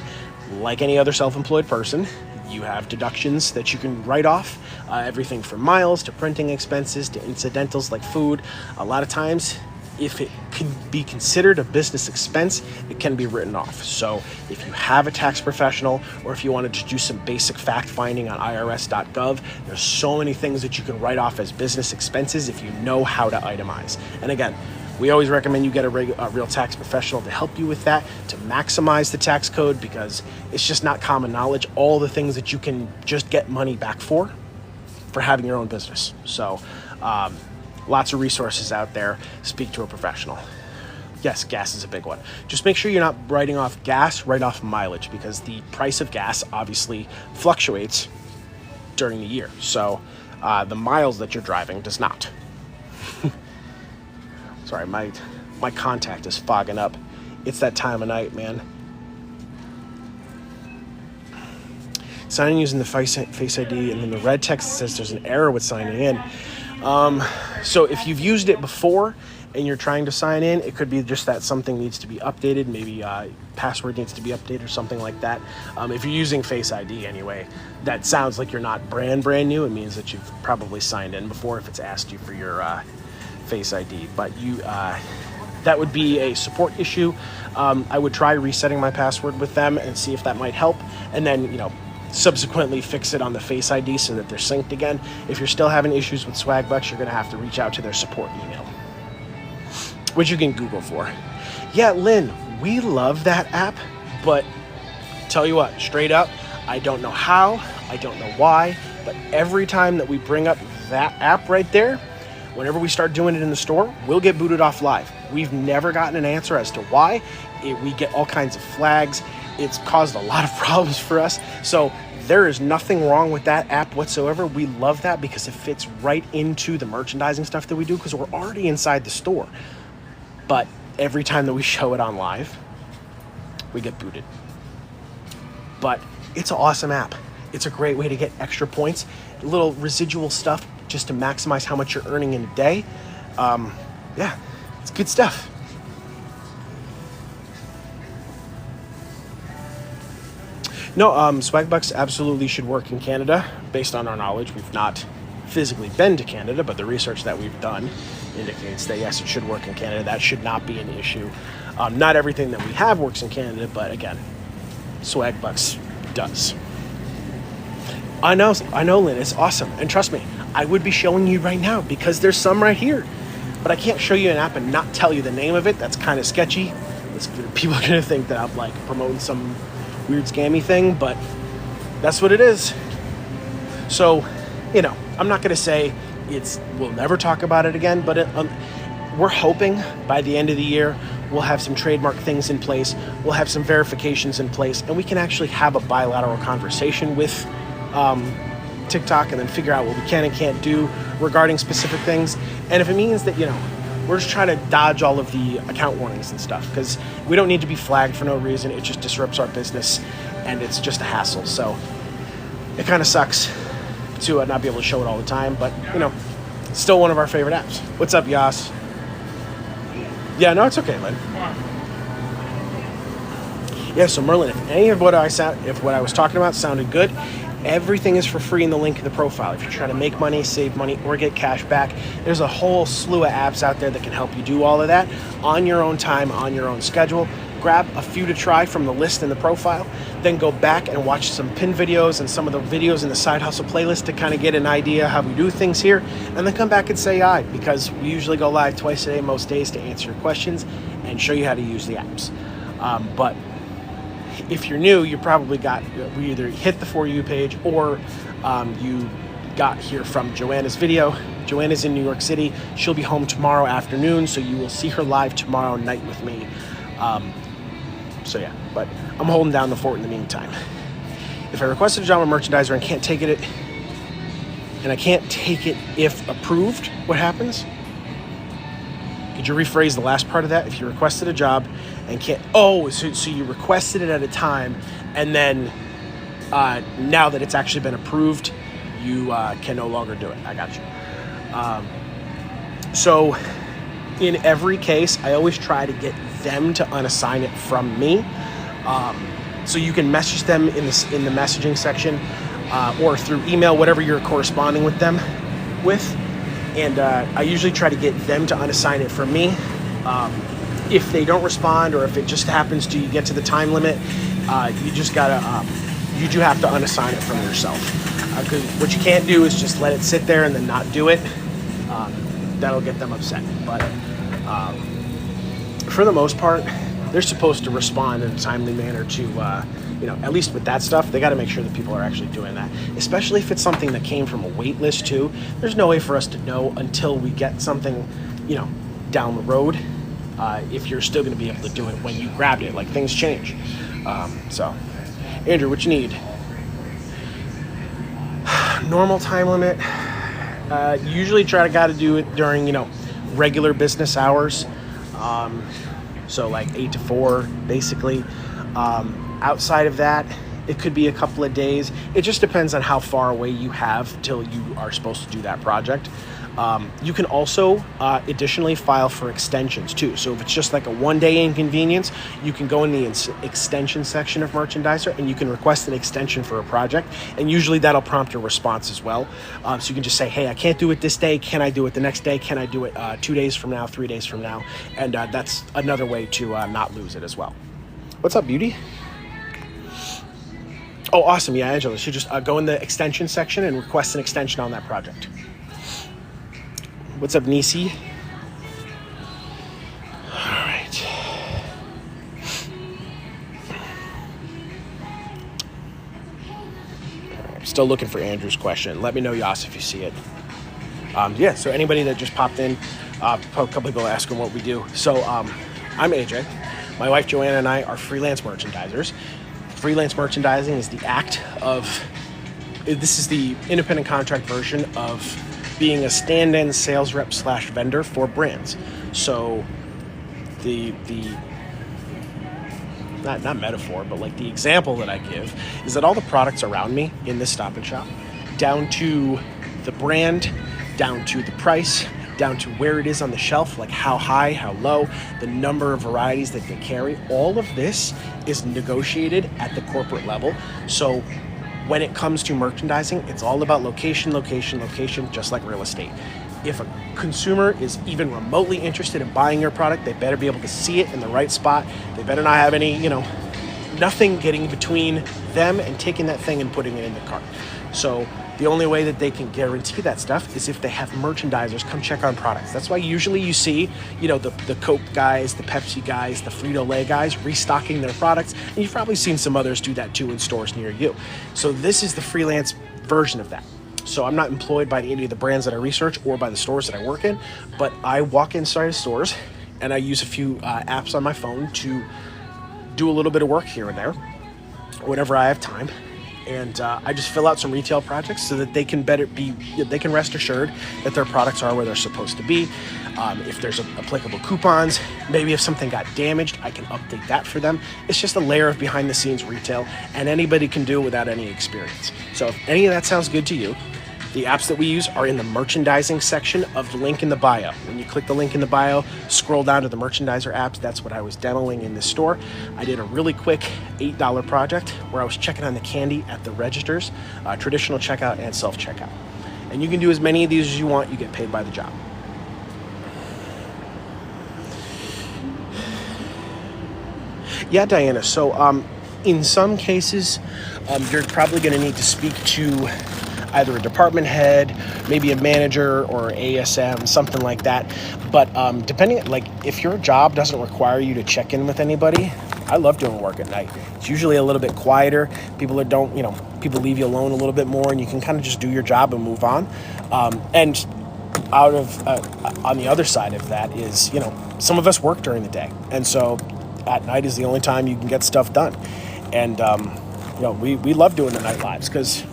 like any other self-employed person, you have deductions that you can write off, everything from miles to printing expenses to incidentals like food. A lot of times, if it can be considered a business expense, it can be written off. So if you have a tax professional, or if you wanted to do some basic fact finding on irs.gov, there's so many things that you can write off as business expenses if you know how to itemize. And again, we always recommend you get a real tax professional to help you with that, to maximize the tax code, because it's just not common knowledge, all the things that you can just get money back for having your own business. So lots of resources out there. Speak to a professional. Yes, gas is a big one. Just make sure you're not writing off gas, write off mileage, because the price of gas obviously fluctuates during the year. So the miles that you're driving does not. Sorry, my contact is fogging up. It's that time of night, man. Sign in using the Face ID, and then the red text says there's an error with signing in. So if you've used it before and you're trying to sign in, it could be just that something needs to be updated. Maybe password needs to be updated or something like that. If you're using Face ID anyway, that sounds like you're not brand new. It means that you've probably signed in before if it's asked you for your Face ID, but that would be a support issue. I would try resetting my password with them and see if that might help, and then subsequently fix it on the Face ID so that they're synced again. If you're still having issues with Swagbucks, you're going to have to reach out to their support email, which you can Google for. Yeah, Lynn, we love that app, but tell you what, straight up, I don't know how, I don't know why, but every time that we bring up that app right there, whenever we start doing it in the store, we'll get booted off live. We've never gotten an answer as to why. We get all kinds of flags. It's caused a lot of problems for us. So there is nothing wrong with that app whatsoever. We love that because it fits right into the merchandising stuff that we do, because we're already inside the store. But every time that we show it on live, we get booted. But it's an awesome app. It's a great way to get extra points, little residual stuff, just to maximize how much you're earning in a day. Yeah, it's good stuff. No, Swagbucks absolutely should work in Canada. Based on our knowledge, we've not physically been to Canada, but the research that we've done indicates that yes, it should work in Canada. That should not be an issue. Not everything that we have works in Canada, but again, Swagbucks does. I know, Lynn, it's awesome. And trust me, I would be showing you right now because there's some right here. But I can't show you an app and not tell you the name of it. That's kind of sketchy. People are going to think that I'm like promoting some weird scammy thing, but that's what it is. So, I'm not going to say we'll never talk about it again, but we're hoping by the end of the year, we'll have some trademark things in place. We'll have some verifications in place, and we can actually have a bilateral conversation with TikTok and then figure out what we can and can't do regarding specific things. And if it means that, we're just trying to dodge all of the account warnings and stuff, because we don't need to be flagged for no reason. It just disrupts our business and it's just a hassle. So it kind of sucks to not be able to show it all the time, but Still one of our favorite apps. What's up, Yas? Yeah, no, it's okay, Lynn. Yeah, so Merlin, if any of what I was talking about sounded good, everything is for free in the link in the profile. If you're trying to make money, save money, or get cash back, there's a whole slew of apps out there that can help you do all of that on your own time, on your own schedule. Grab a few to try from the list in the profile, then go back and watch some pin videos and some of the videos in the Side Hustle playlist to kind of get an idea how we do things here, and then come back and say hi, because we usually go live twice a day, most days, to answer your questions and show you how to use the apps. But if you're new, you probably we either hit the For You page or you got here from Joanna's video. Joanna's in New York City. She'll be home tomorrow afternoon, so you will see her live tomorrow night with me. So yeah, but I'm holding down the fort in the meantime. If I requested a job with Merchandiser and can't take it, if approved, what happens? Could you rephrase the last part of that? If you requested a job and can't, so you requested it at a time, and then now that it's actually been approved, you can no longer do it. I got you. So in every case, I always try to get them to unassign it from me. So you can message them in the messaging section or through email, whatever you're corresponding with them with. And I usually try to get them to unassign it from me. If they don't respond, or if it just happens to you get to the time limit, you just gotta you do have to unassign it from yourself. Because what you can't do is just let it sit there and then not do it. That'll get them upset. But for the most part, they're supposed to respond in a timely manner to, at least with that stuff. They got to make sure that people are actually doing that, especially if it's something that came from a wait list too. There's no way for us to know until we get something, down the road, if you're still going to be able to do it when you grabbed it. Like, things change. So, Andrew, what you need? Normal time limit. Usually gotta do it during, regular business hours. So like 8 to 4, basically. Outside of that, it could be a couple of days. It just depends on how far away you have till you are supposed to do that project. You can also additionally file for extensions too. So if it's just like a one-day inconvenience, you can go in the extension section of Merchandiser and you can request an extension for a project. And usually that'll prompt a response as well. So you can just say, hey, I can't do it this day. Can I do it the next day? Can I do it 2 days from now, 3 days from now? And that's another way to not lose it as well. What's up, beauty? Oh, awesome. Yeah, Angela, you just go in the extension section and request an extension on that project. What's up, Nisi? All right. I'm still looking for Andrew's question. Let me know, Yas, if you see it. So anybody that just popped in, a couple people asking what we do. So I'm AJ. My wife, Joanna, and I are freelance merchandisers. Freelance merchandising is the act of, this is the independent contract version of being a stand-in sales rep / vendor for brands. So the not metaphor, but like the example that I give is that all the products around me in this Stop and Shop, down to the brand, down to the price, down to where it is on the shelf, like how high, how low, the number of varieties that they carry, all of this is negotiated at the corporate level. So when it comes to merchandising, it's all about location, location, location, just like real estate. If a consumer is even remotely interested in buying your product, they better be able to see it in the right spot. They better not have any, nothing getting between them and taking that thing and putting it in the cart. So the only way that they can guarantee that stuff is if they have merchandisers come check on products. That's why usually you see, the Coke guys, the Pepsi guys, the Frito-Lay guys restocking their products. And you've probably seen some others do that too in stores near you. So this is the freelance version of that. So I'm not employed by any of the brands that I research or by the stores that I work in, but I walk inside stores and I use a few apps on my phone to do a little bit of work here and there, whenever I have time. And I just fill out some retail projects so that they can rest assured that their products are where they're supposed to be. If there's applicable coupons, maybe if something got damaged, I can update that for them. It's just a layer of behind the scenes retail, and anybody can do it without any experience. So if any of that sounds good to you, The apps that we use are in the merchandising section of the link in the bio. When you click the link in the bio, scroll down to the merchandiser apps. That's what I was demoing in this store. I did a really quick $8 project where I was checking on the candy at the registers, traditional checkout and self-checkout. And you can do as many of these as you want. You get paid by the job. Yeah, Diana. So in some cases, you're probably going to need to speak to either a department head, maybe a manager or ASM, something like that. But depending, like if your job doesn't require you to check in with anybody, I love doing work at night. It's usually a little bit quieter. People people leave you alone a little bit more, and you can kind of just do your job and move on. And on the other side of that is, some of us work during the day, and so at night is the only time you can get stuff done. And we love doing the night lives because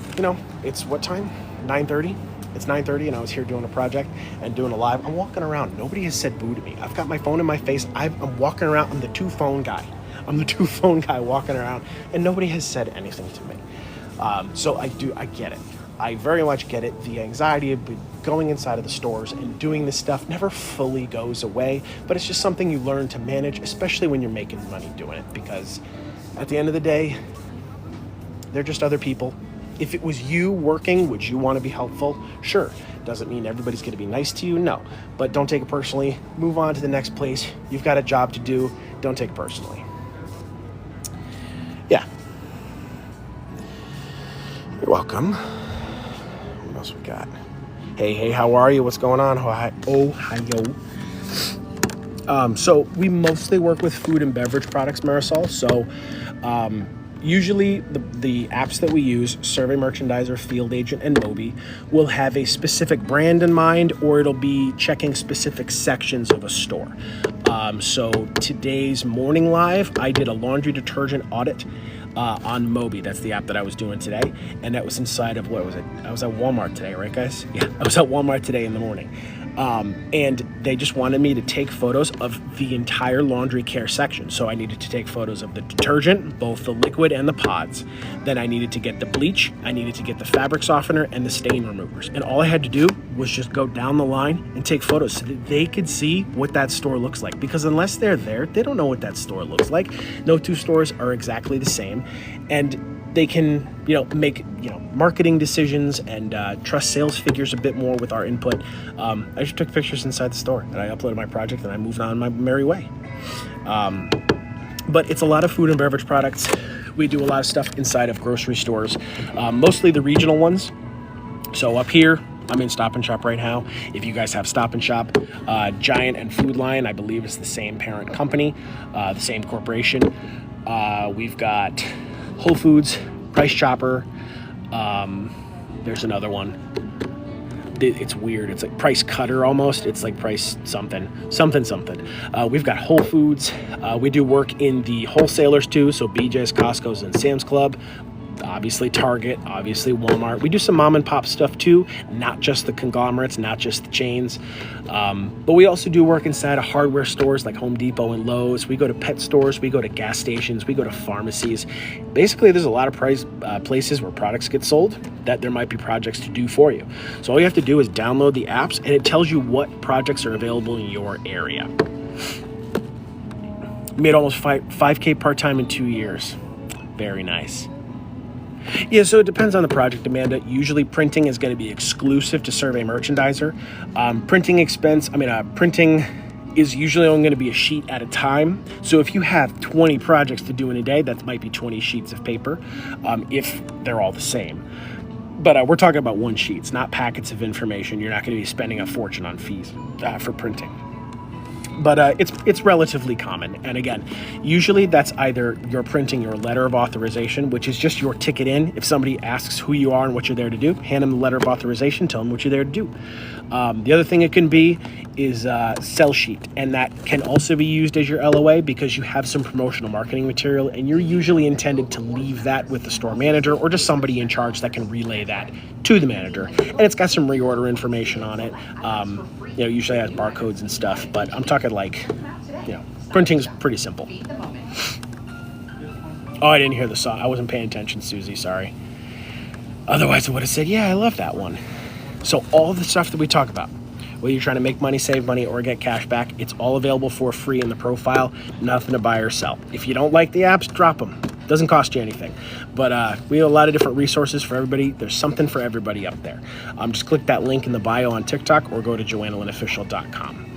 it's what time? 9:30. It's 9:30, and I was here doing a project and doing a live. I'm walking around. Nobody has said boo to me. I've got my phone in my face. I'm walking around. I'm the two-phone guy. Walking around, and nobody has said anything to me. So I get it. I very much get it. The anxiety of going inside of the stores and doing this stuff never fully goes away, but it's just something you learn to manage, especially when you're making money doing it, because at the end of the day, they're just other people. If it was you working, would you want to be helpful? Sure. Doesn't mean everybody's going to be nice to you. No. But don't take it personally. Move on to the next place. You've got a job to do. Don't take it personally. Yeah. You're welcome. What else we got? Hey, how are you? What's going on? Ohio. So we mostly work with food and beverage products, Marisol. So, usually the apps that we use, Survey Merchandiser, Field Agent, and Moby, will have a specific brand in mind, or it'll be checking specific sections of a store. So today's morning live, I did a laundry detergent audit on Moby. That's the app that I was doing today. And that was inside of, what was it? I was at Walmart today, right, guys? Yeah, I was at Walmart today in the morning. And they just wanted me to take photos of the entire laundry care section. So I needed to take photos of the detergent, both the liquid and the pods. Then I needed to get the bleach, I needed to get the fabric softener and the stain removers. And all I had to do was just go down the line and take photos so that they could see what that store looks like. Because unless they're there, they don't know what that store looks like. No two stores are exactly the same. And they can, make, marketing decisions and trust sales figures a bit more with our input. I just took pictures inside the store and I uploaded my project and I moved on my merry way. But it's a lot of food and beverage products. We do a lot of stuff inside of grocery stores, mostly the regional ones. So up here, I'm in Stop and Shop right now. If you guys have Stop and Shop, Giant and Food Lion, I believe it's the same parent company, the same corporation. We've got Whole Foods, Price Chopper. There's another one. It's weird. It's like Price Cutter almost. It's like Price something. We've got Whole Foods. We do work in the wholesalers too. So BJ's, Costco's, and Sam's Club. Obviously Target, obviously Walmart. We do some mom and pop stuff too, not just the conglomerates, not just the chains. But we also do work inside of hardware stores like Home Depot and Lowe's. We go to pet stores, we go to gas stations, we go to pharmacies. Basically, there's a lot of places where products get sold that there might be projects to do for you. So all you have to do is download the apps and it tells you what projects are available in your area. Made almost 5K part-time in 2 years. Very nice. Yeah, so it depends on the project, Amanda. Usually printing is going to be exclusive to Survey Merchandiser. Printing is usually only going to be a sheet at a time. So if you have 20 projects to do in a day, that might be 20 sheets of paper, if they're all the same. But we're talking about one sheet. It's not packets of information. You're not going to be spending a fortune on fees for printing. But it's relatively common. And again, usually that's either you're printing your letter of authorization, which is just your ticket in. If somebody asks who you are and what you're there to do, hand them the letter of authorization, tell them what you're there to do. The other thing it can be is sell sheet. And that can also be used as your LOA because you have some promotional marketing material and you're usually intended to leave that with the store manager or just somebody in charge that can relay that to the manager. And it's got some reorder information on it. Usually has barcodes and stuff, but I'm talking printing's pretty simple. Oh, I didn't hear the song. I wasn't paying attention, Susie, sorry. Otherwise I would have said, yeah, I love that one. So all the stuff that we talk about, whether you're trying to make money, save money, or get cash back, it's all available for free in the profile. Nothing to buy or sell. If you don't like the apps, drop them. Doesn't cost you anything. But we have a lot of different resources for everybody. There's something for everybody up there. Just click that link in the bio on TikTok or go to joannalynofficial.com.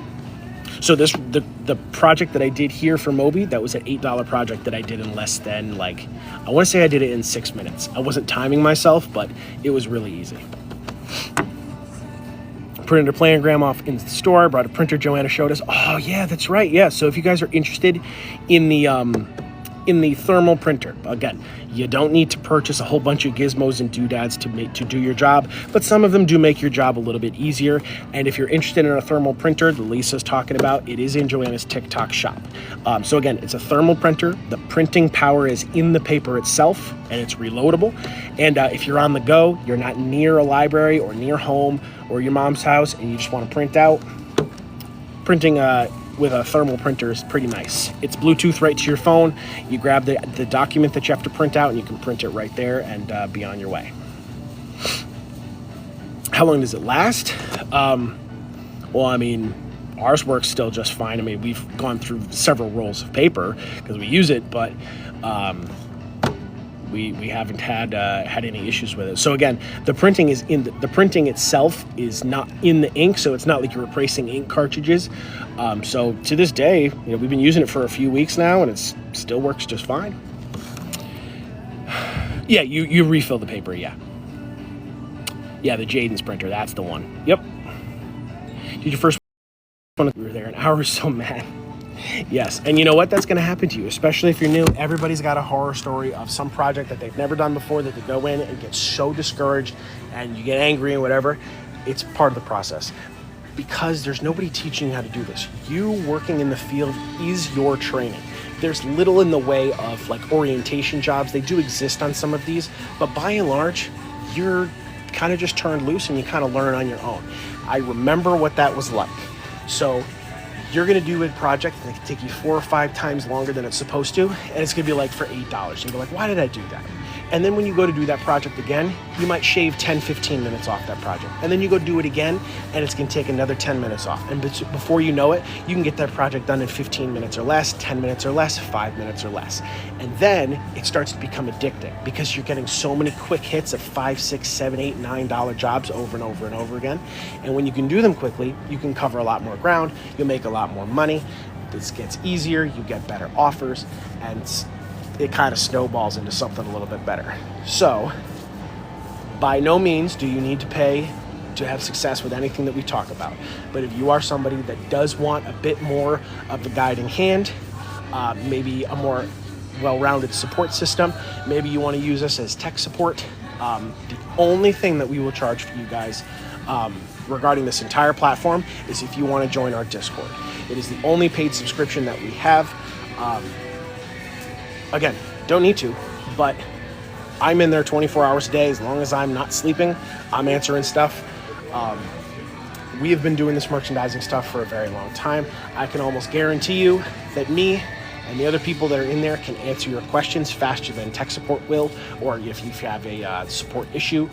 So the project that I did here for Moby, that was an $8 project that I did in less than, I want to say I did it in 6 minutes. I wasn't timing myself, but it was really easy. Printed a planogram off in the store, brought a printer Joanna showed us. Oh yeah, that's right. Yeah, so if you guys are interested in the thermal printer, again, you don't need to purchase a whole bunch of gizmos and doodads to do your job, but some of them do make your job a little bit easier. And if you're interested in a thermal printer that Lisa's talking about, it is in Joanna's TikTok shop. So again, it's a thermal printer. The printing power is in the paper itself, and it's reloadable. And if you're on the go, you're not near a library or near home or your mom's house, and you just want to print out, printing with a thermal printer is pretty nice. It's Bluetooth right to your phone. You grab the document that you have to print out, and you can print it right there and be on your way. How long does it last? Well, I mean, ours works still just fine. I mean, we've gone through several rolls of paper because we use it, but we haven't had any issues with it. So again, the printing is the printing itself is not in the ink, so it's not like you're replacing ink cartridges. So to this day, we've been using it for a few weeks now, and it still works just fine. Yeah, you refill the paper. Yeah, the Jaden's printer. That's the one. Yep. Did your first one? We were there an hour, so mad. Yes, and you know what? That's going to happen to you, especially if you're new. Everybody's got a horror story of some project that they've never done before that they go in and get so discouraged and you get angry and whatever. It's part of the process because there's nobody teaching you how to do this. You working in the field is your training. There's little in the way of orientation jobs. They do exist on some of these, but by and large, you're kind of just turned loose and you kind of learn on your own. I remember what that was like. So you're going to do a project that can take you 4 or 5 times longer than it's supposed to, and it's going to be for $8. You go why did I do that? And then when you go to do that project again, you might shave 10, 15 minutes off that project. And then you go do it again, and it's going to take another 10 minutes off. And before you know it, you can get that project done in 15 minutes or less, 10 minutes or less, 5 minutes or less. And then it starts to become addicting because you're getting so many quick hits of $5, $6, $7, $8, $9 jobs over and over and over again. And when you can do them quickly, you can cover a lot more ground, you'll make a lot more money. This gets easier, you get better offers, and it kind of snowballs into something a little bit better. So, by no means do you need to pay to have success with anything that we talk about. But if you are somebody that does want a bit more of the guiding hand, maybe a more well-rounded support system, maybe you want to use us as tech support, the only thing that we will charge for you guys regarding this entire platform is if you want to join our Discord. It is the only paid subscription that we have. Again, don't need to, but I'm in there 24 hours a day. As long as I'm not sleeping, I'm answering stuff. We have been doing this merchandising stuff for a very long time. I can almost guarantee you that me and the other people that are in there can answer your questions faster than tech support will, or if you have a support issue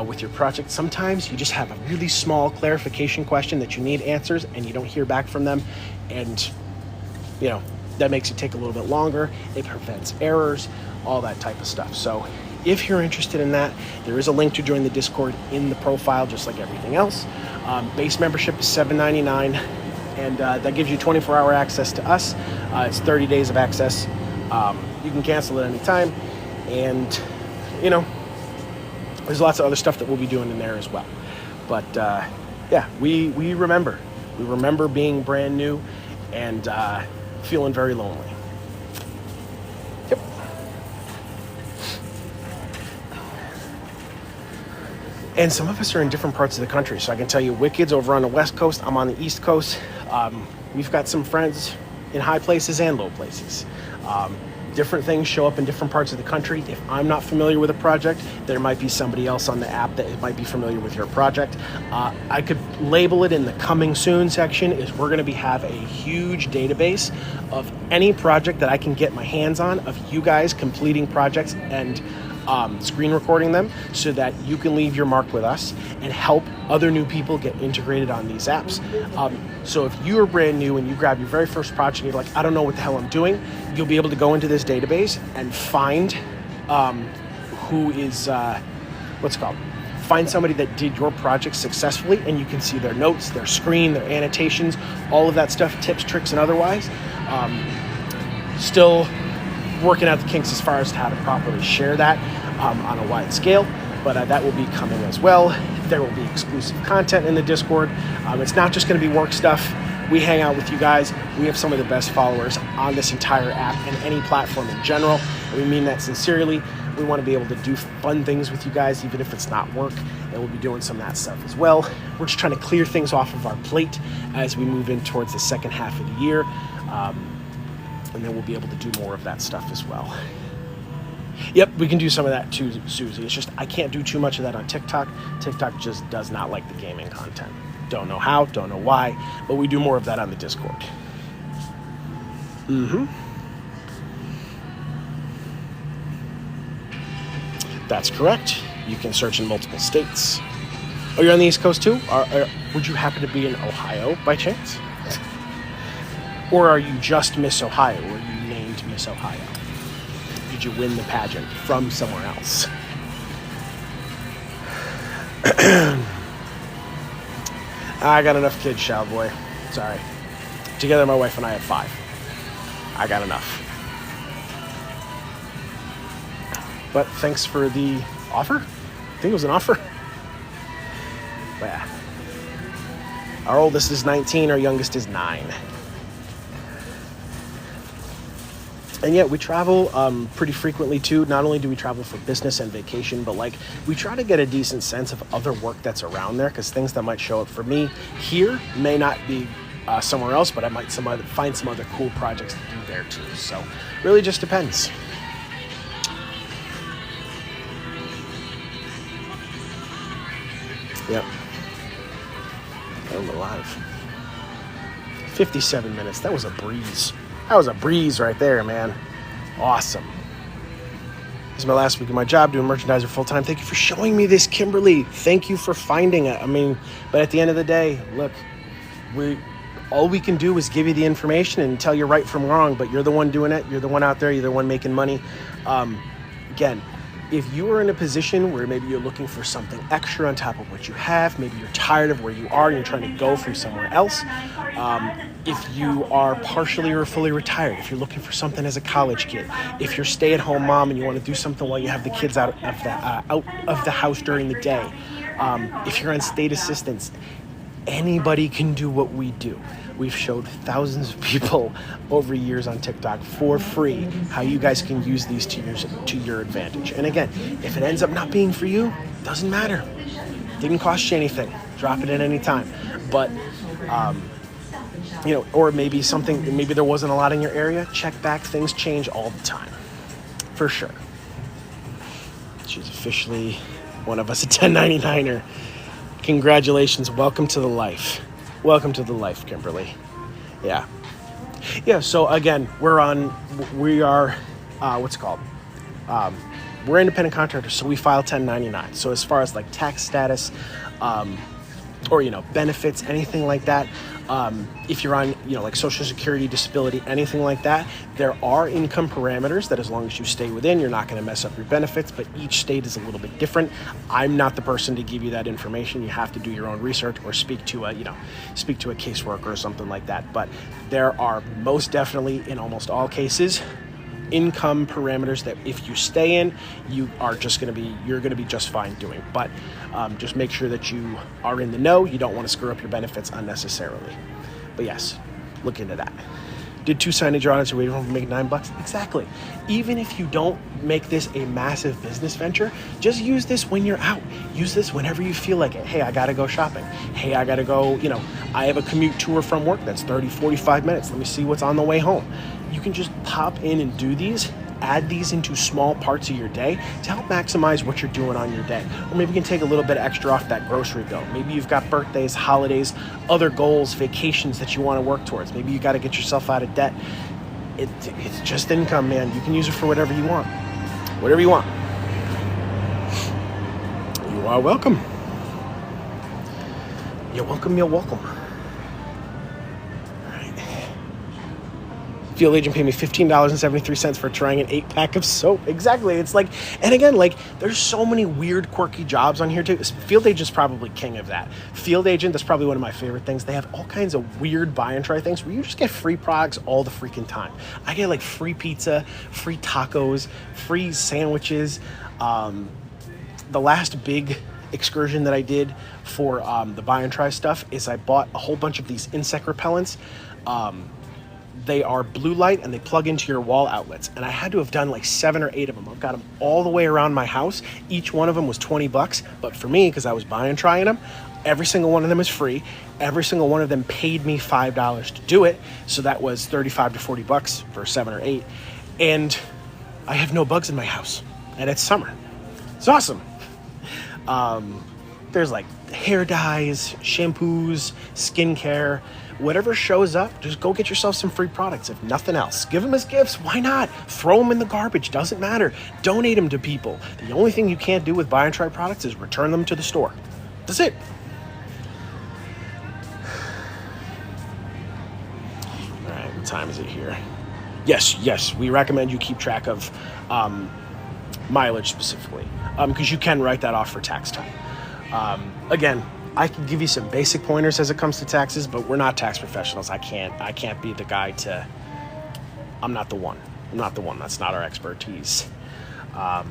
with your project. Sometimes you just have a really small clarification question that you need answers and you don't hear back from them, and that makes it take a little bit longer. It prevents errors, all that type of stuff. So if you're interested in that, there is a link to join the Discord in the profile, just like everything else. Base membership is $7.99, and that gives you 24-hour access to us. It's 30 days of access. You can cancel at any time, and there's lots of other stuff that we'll be doing in there as well. But yeah, we remember being brand new and feeling very lonely. Yep. And some of us are in different parts of the country. So I can tell you, Wicked's over on the West Coast. I'm on the East Coast. We've got some friends in high places and low places. Different things show up in different parts of the country. If I'm not familiar with a project, there might be somebody else on the app that might be familiar with your project. I could label it in the coming soon section is we're going to have a huge database of any project that I can get my hands on of you guys completing projects and screen recording them so that you can leave your mark with us and help other new people get integrated on these apps. So if you are brand new and you grab your very first project and you're like, I don't know what the hell I'm doing, you'll be able to go into this database and find who is, find somebody that did your project successfully, and you can see their notes, their screen, their annotations, all of that stuff, tips, tricks, and otherwise. Still working out the kinks as far as how to properly share that on a wide scale, but that will be coming as well. There will be exclusive content in the Discord. It's not just going to be work stuff. We hang out with you guys. We have some of the best followers on this entire app and any platform in general. And we mean that sincerely. We want to be able to do fun things with you guys, even if it's not work, and we'll be doing some of that stuff as well. We're just trying to clear things off of our plate as we move in towards the second half of the year. And then we'll be able to do more of that stuff as well. Yep, we can do some of that too, Susie. It's just I can't do too much of that on TikTok. TikTok just does not like the gaming content. Don't know how, don't know why, but we do more of that on the Discord. That's correct. You can search in multiple states. Oh, you're on the East Coast too? Would you happen to be in Ohio by chance? Or are you just Miss Ohio? Were you named Miss Ohio? Did you win the pageant from somewhere else? I got enough kids, child boy. Sorry. Together, my wife and I have 5. I got enough. But thanks for the offer. I think it was an offer. But yeah. Our oldest is 19, our youngest is 9. And yeah, we travel pretty frequently too. Not only do we travel for business and vacation, but like we try to get a decent sense of other work that's around there, because things that might show up for me here may not be somewhere else, but I might find some other cool projects to do there too. So really just depends. Yep. I'm alive. 57 minutes. That was a breeze. That was a breeze right there, man. Awesome. This is my last week of my job doing merchandiser full-time. Thank you for showing me this, Kimberly. Thank you for finding it. I mean, but at the end of the day, look, all we can do is give you the information and tell you right from wrong, but you're the one doing it. You're the one out there. You're the one making money. Again, if you are in a position where maybe you're looking for something extra on top of what you have, maybe you're tired of where you are and you're trying to go from somewhere else, if you are partially or fully retired, if you're looking for something as a college kid, if you're stay-at-home mom and you want to do something while you have the kids out of the house during the day, if you're on state assistance, anybody can do what we do. We've showed thousands of people over years on TikTok for free how you guys can use these to your advantage. And again, if it ends up not being for you, doesn't matter. Didn't cost you anything. Drop it at any time. But or maybe there wasn't a lot in your area. Check back. Things change all the time, for sure. She's officially one of us, a 1099er. Congratulations. Welcome to the life. Welcome to the life, Kimberly. Yeah. So again, we're independent contractors, so we file 1099. So as far as like tax status, or benefits, anything like that, if you're on like Social Security, disability, anything like that, there are income parameters that as long as you stay within, you're not going to mess up your benefits, but each state is a little bit different. I'm not the person to give you that information. You have to do your own research or speak to a caseworker or something like that. But there are most definitely, in almost all cases, income parameters that if you stay in, you're going to be just fine doing. But just make sure that you are in the know. You don't want to screw up your benefits unnecessarily. But yes, look into that. Did 2 signage audits or waiting for make $9? Exactly. Even if you don't make this a massive business venture, just use this when you're out. Use this whenever you feel like it. Hey, I got to go shopping. Hey, I got to go, I have a commute to or from work that's 30, 45 minutes. Let me see what's on the way home. You can just pop in and do these, add these into small parts of your day to help maximize what you're doing on your day. Or maybe you can take a little bit extra off that grocery bill. Maybe you've got birthdays, holidays, other goals, vacations that you want to work towards. Maybe you got to get yourself out of debt. It's just income, man. You can use it for whatever you want. Whatever you want. You are welcome. You're welcome, you're welcome. Field agent paid me $15.73 for trying an 8-pack of soap. Exactly. It's like, and again, like, there's so many weird, quirky jobs on here too. Field agent's probably king of that. Field agent, that's probably one of my favorite things. They have all kinds of weird buy and try things where you just get free products all the freaking time. I get like free pizza, free tacos, free sandwiches. The last big excursion that I did for the buy and try stuff is I bought a whole bunch of these insect repellents. They are blue light and they plug into your wall outlets. And I had to have done like 7 or 8 of them. I've got them all the way around my house. Each one of them was $20. But for me, because I was buying and trying them, every single one of them is free. Every single one of them paid me $5 to do it. So that was $35 to $40 for 7 or 8. And I have no bugs in my house. And it's summer. It's awesome. There's like hair dyes, shampoos, skincare. Whatever shows up, just go get yourself some free products, if nothing else. Give them as gifts. Why not? Throw them in the garbage. Doesn't matter. Donate them to people. The only thing you can't do with buy and try products is return them to the store. That's it. All right, what time is it here? Yes, we recommend you keep track of mileage specifically, because you can write that off for tax time. Again, I can give you some basic pointers as it comes to taxes, but we're not tax professionals. I can't be the guy to, I'm not the one. That's not our expertise. What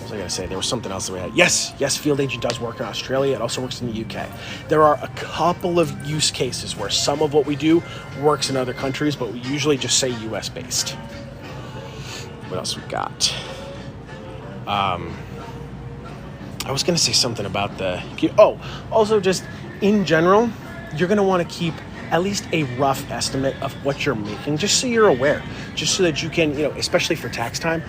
was I going to say? There was something else that we had. Yes, field agent does work in Australia. It also works in the UK. There are a couple of use cases where some of what we do works in other countries, but we usually just say US based. What else we got? I was going to say something about also just in general, you're going to want to keep at least a rough estimate of what you're making, just so you're aware, just so that you can, especially for tax time,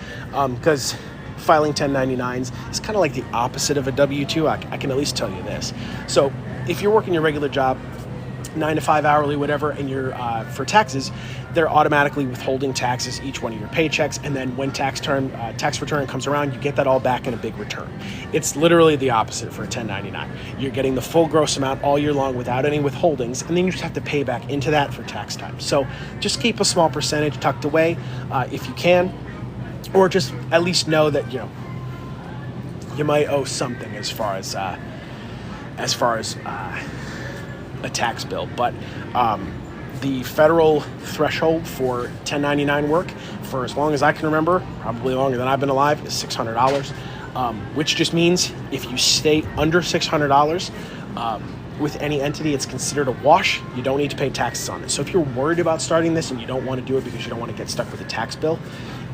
because filing 1099s is kind of like the opposite of a W-2. I can at least tell you this. So if you're working your regular job, 9 to 5 hourly, whatever, and you're for taxes, they're automatically withholding taxes each one of your paychecks, and then when tax return comes around, you get that all back in a big return. It's literally the opposite for a 1099. You're getting the full gross amount all year long without any withholdings, and then you just have to pay back into that for tax time. So just keep a small percentage tucked away if you can, or just at least know that you might owe something as far as a tax bill. But the federal threshold for 1099 work, for as long as I can remember, probably longer than I've been alive, is $600, which just means if you stay under $600 with any entity, it's considered a wash. You don't need to pay taxes on it. So if you're worried about starting this and you don't want to do it because you don't want to get stuck with a tax bill,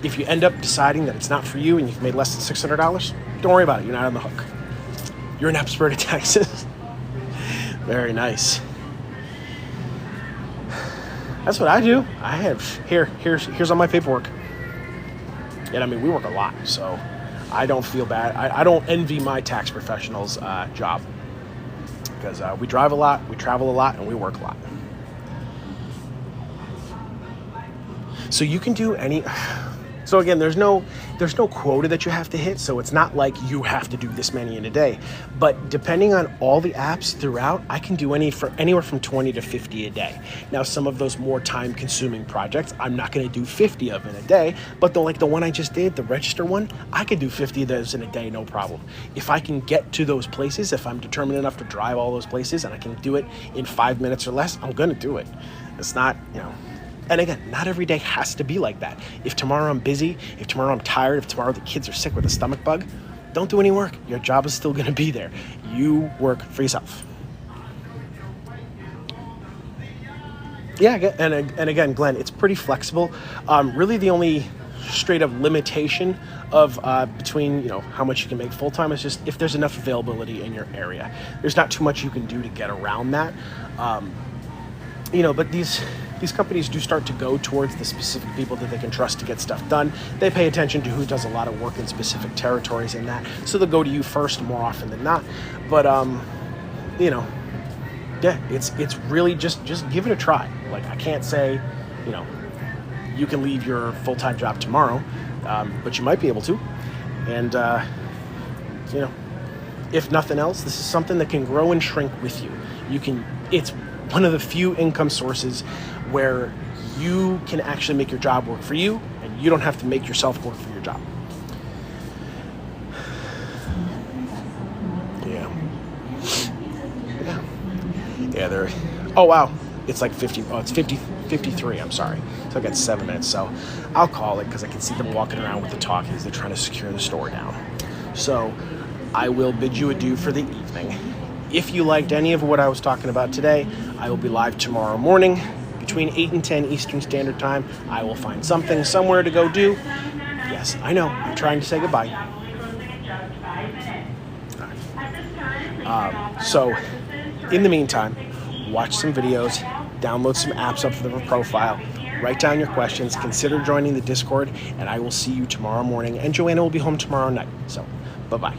if you end up deciding that it's not for you and you've made less than $600, don't worry about it. You're not on the hook. You're an expert at taxes. Very nice. That's what I do. I have here's all my paperwork. And I mean, we work a lot, so I don't feel bad. I don't envy my tax professional's job, because we drive a lot, we travel a lot, and we work a lot. So you can do any. So again, there's no quota that you have to hit, so it's not like you have to do this many in a day. But depending on all the apps throughout, I can do anywhere from 20 to 50 a day. Now, some of those more time-consuming projects, I'm not going to do 50 of in a day, but the one I just did, the register one, I could do 50 of those in a day, no problem. If I can get to those places, if I'm determined enough to drive all those places and I can do it in 5 minutes or less, I'm going to do it. It's not, And again, not every day has to be like that. If tomorrow I'm busy, if tomorrow I'm tired, if tomorrow the kids are sick with a stomach bug, don't do any work. Your job is still going to be there. You work for yourself. Yeah, and again, Glenn, it's pretty flexible. Really, the only straight up limitation of between how much you can make full time is just if there's enough availability in your area. There's not too much you can do to get around that. But these companies do start to go towards the specific people that they can trust to get stuff done. They pay attention to who does a lot of work in specific territories in that, so they'll go to you first more often than not. But yeah, it's really just give it a try. Like, I can't say, you can leave your full-time job tomorrow, but you might be able to. And you know, if nothing else, this is something that can grow and shrink with you. It's one of the few income sources where you can actually make your job work for you, and you don't have to make yourself work for your job. Yeah, oh wow, it's like 53, I'm sorry. So I got 7 minutes, so I'll call it because I can see them walking around with the talkies. They're trying to secure the store down. So I will bid you adieu for the evening. If you liked any of what I was talking about today, I will be live tomorrow morning between 8 and 10 Eastern Standard Time. I will find something somewhere to go do. Yes, I know, I'm trying to say goodbye. So in the meantime, watch some videos, download some apps up for the profile, write down your questions, consider joining the Discord, and I will see you tomorrow morning. And Joanna will be home tomorrow night. So, bye-bye.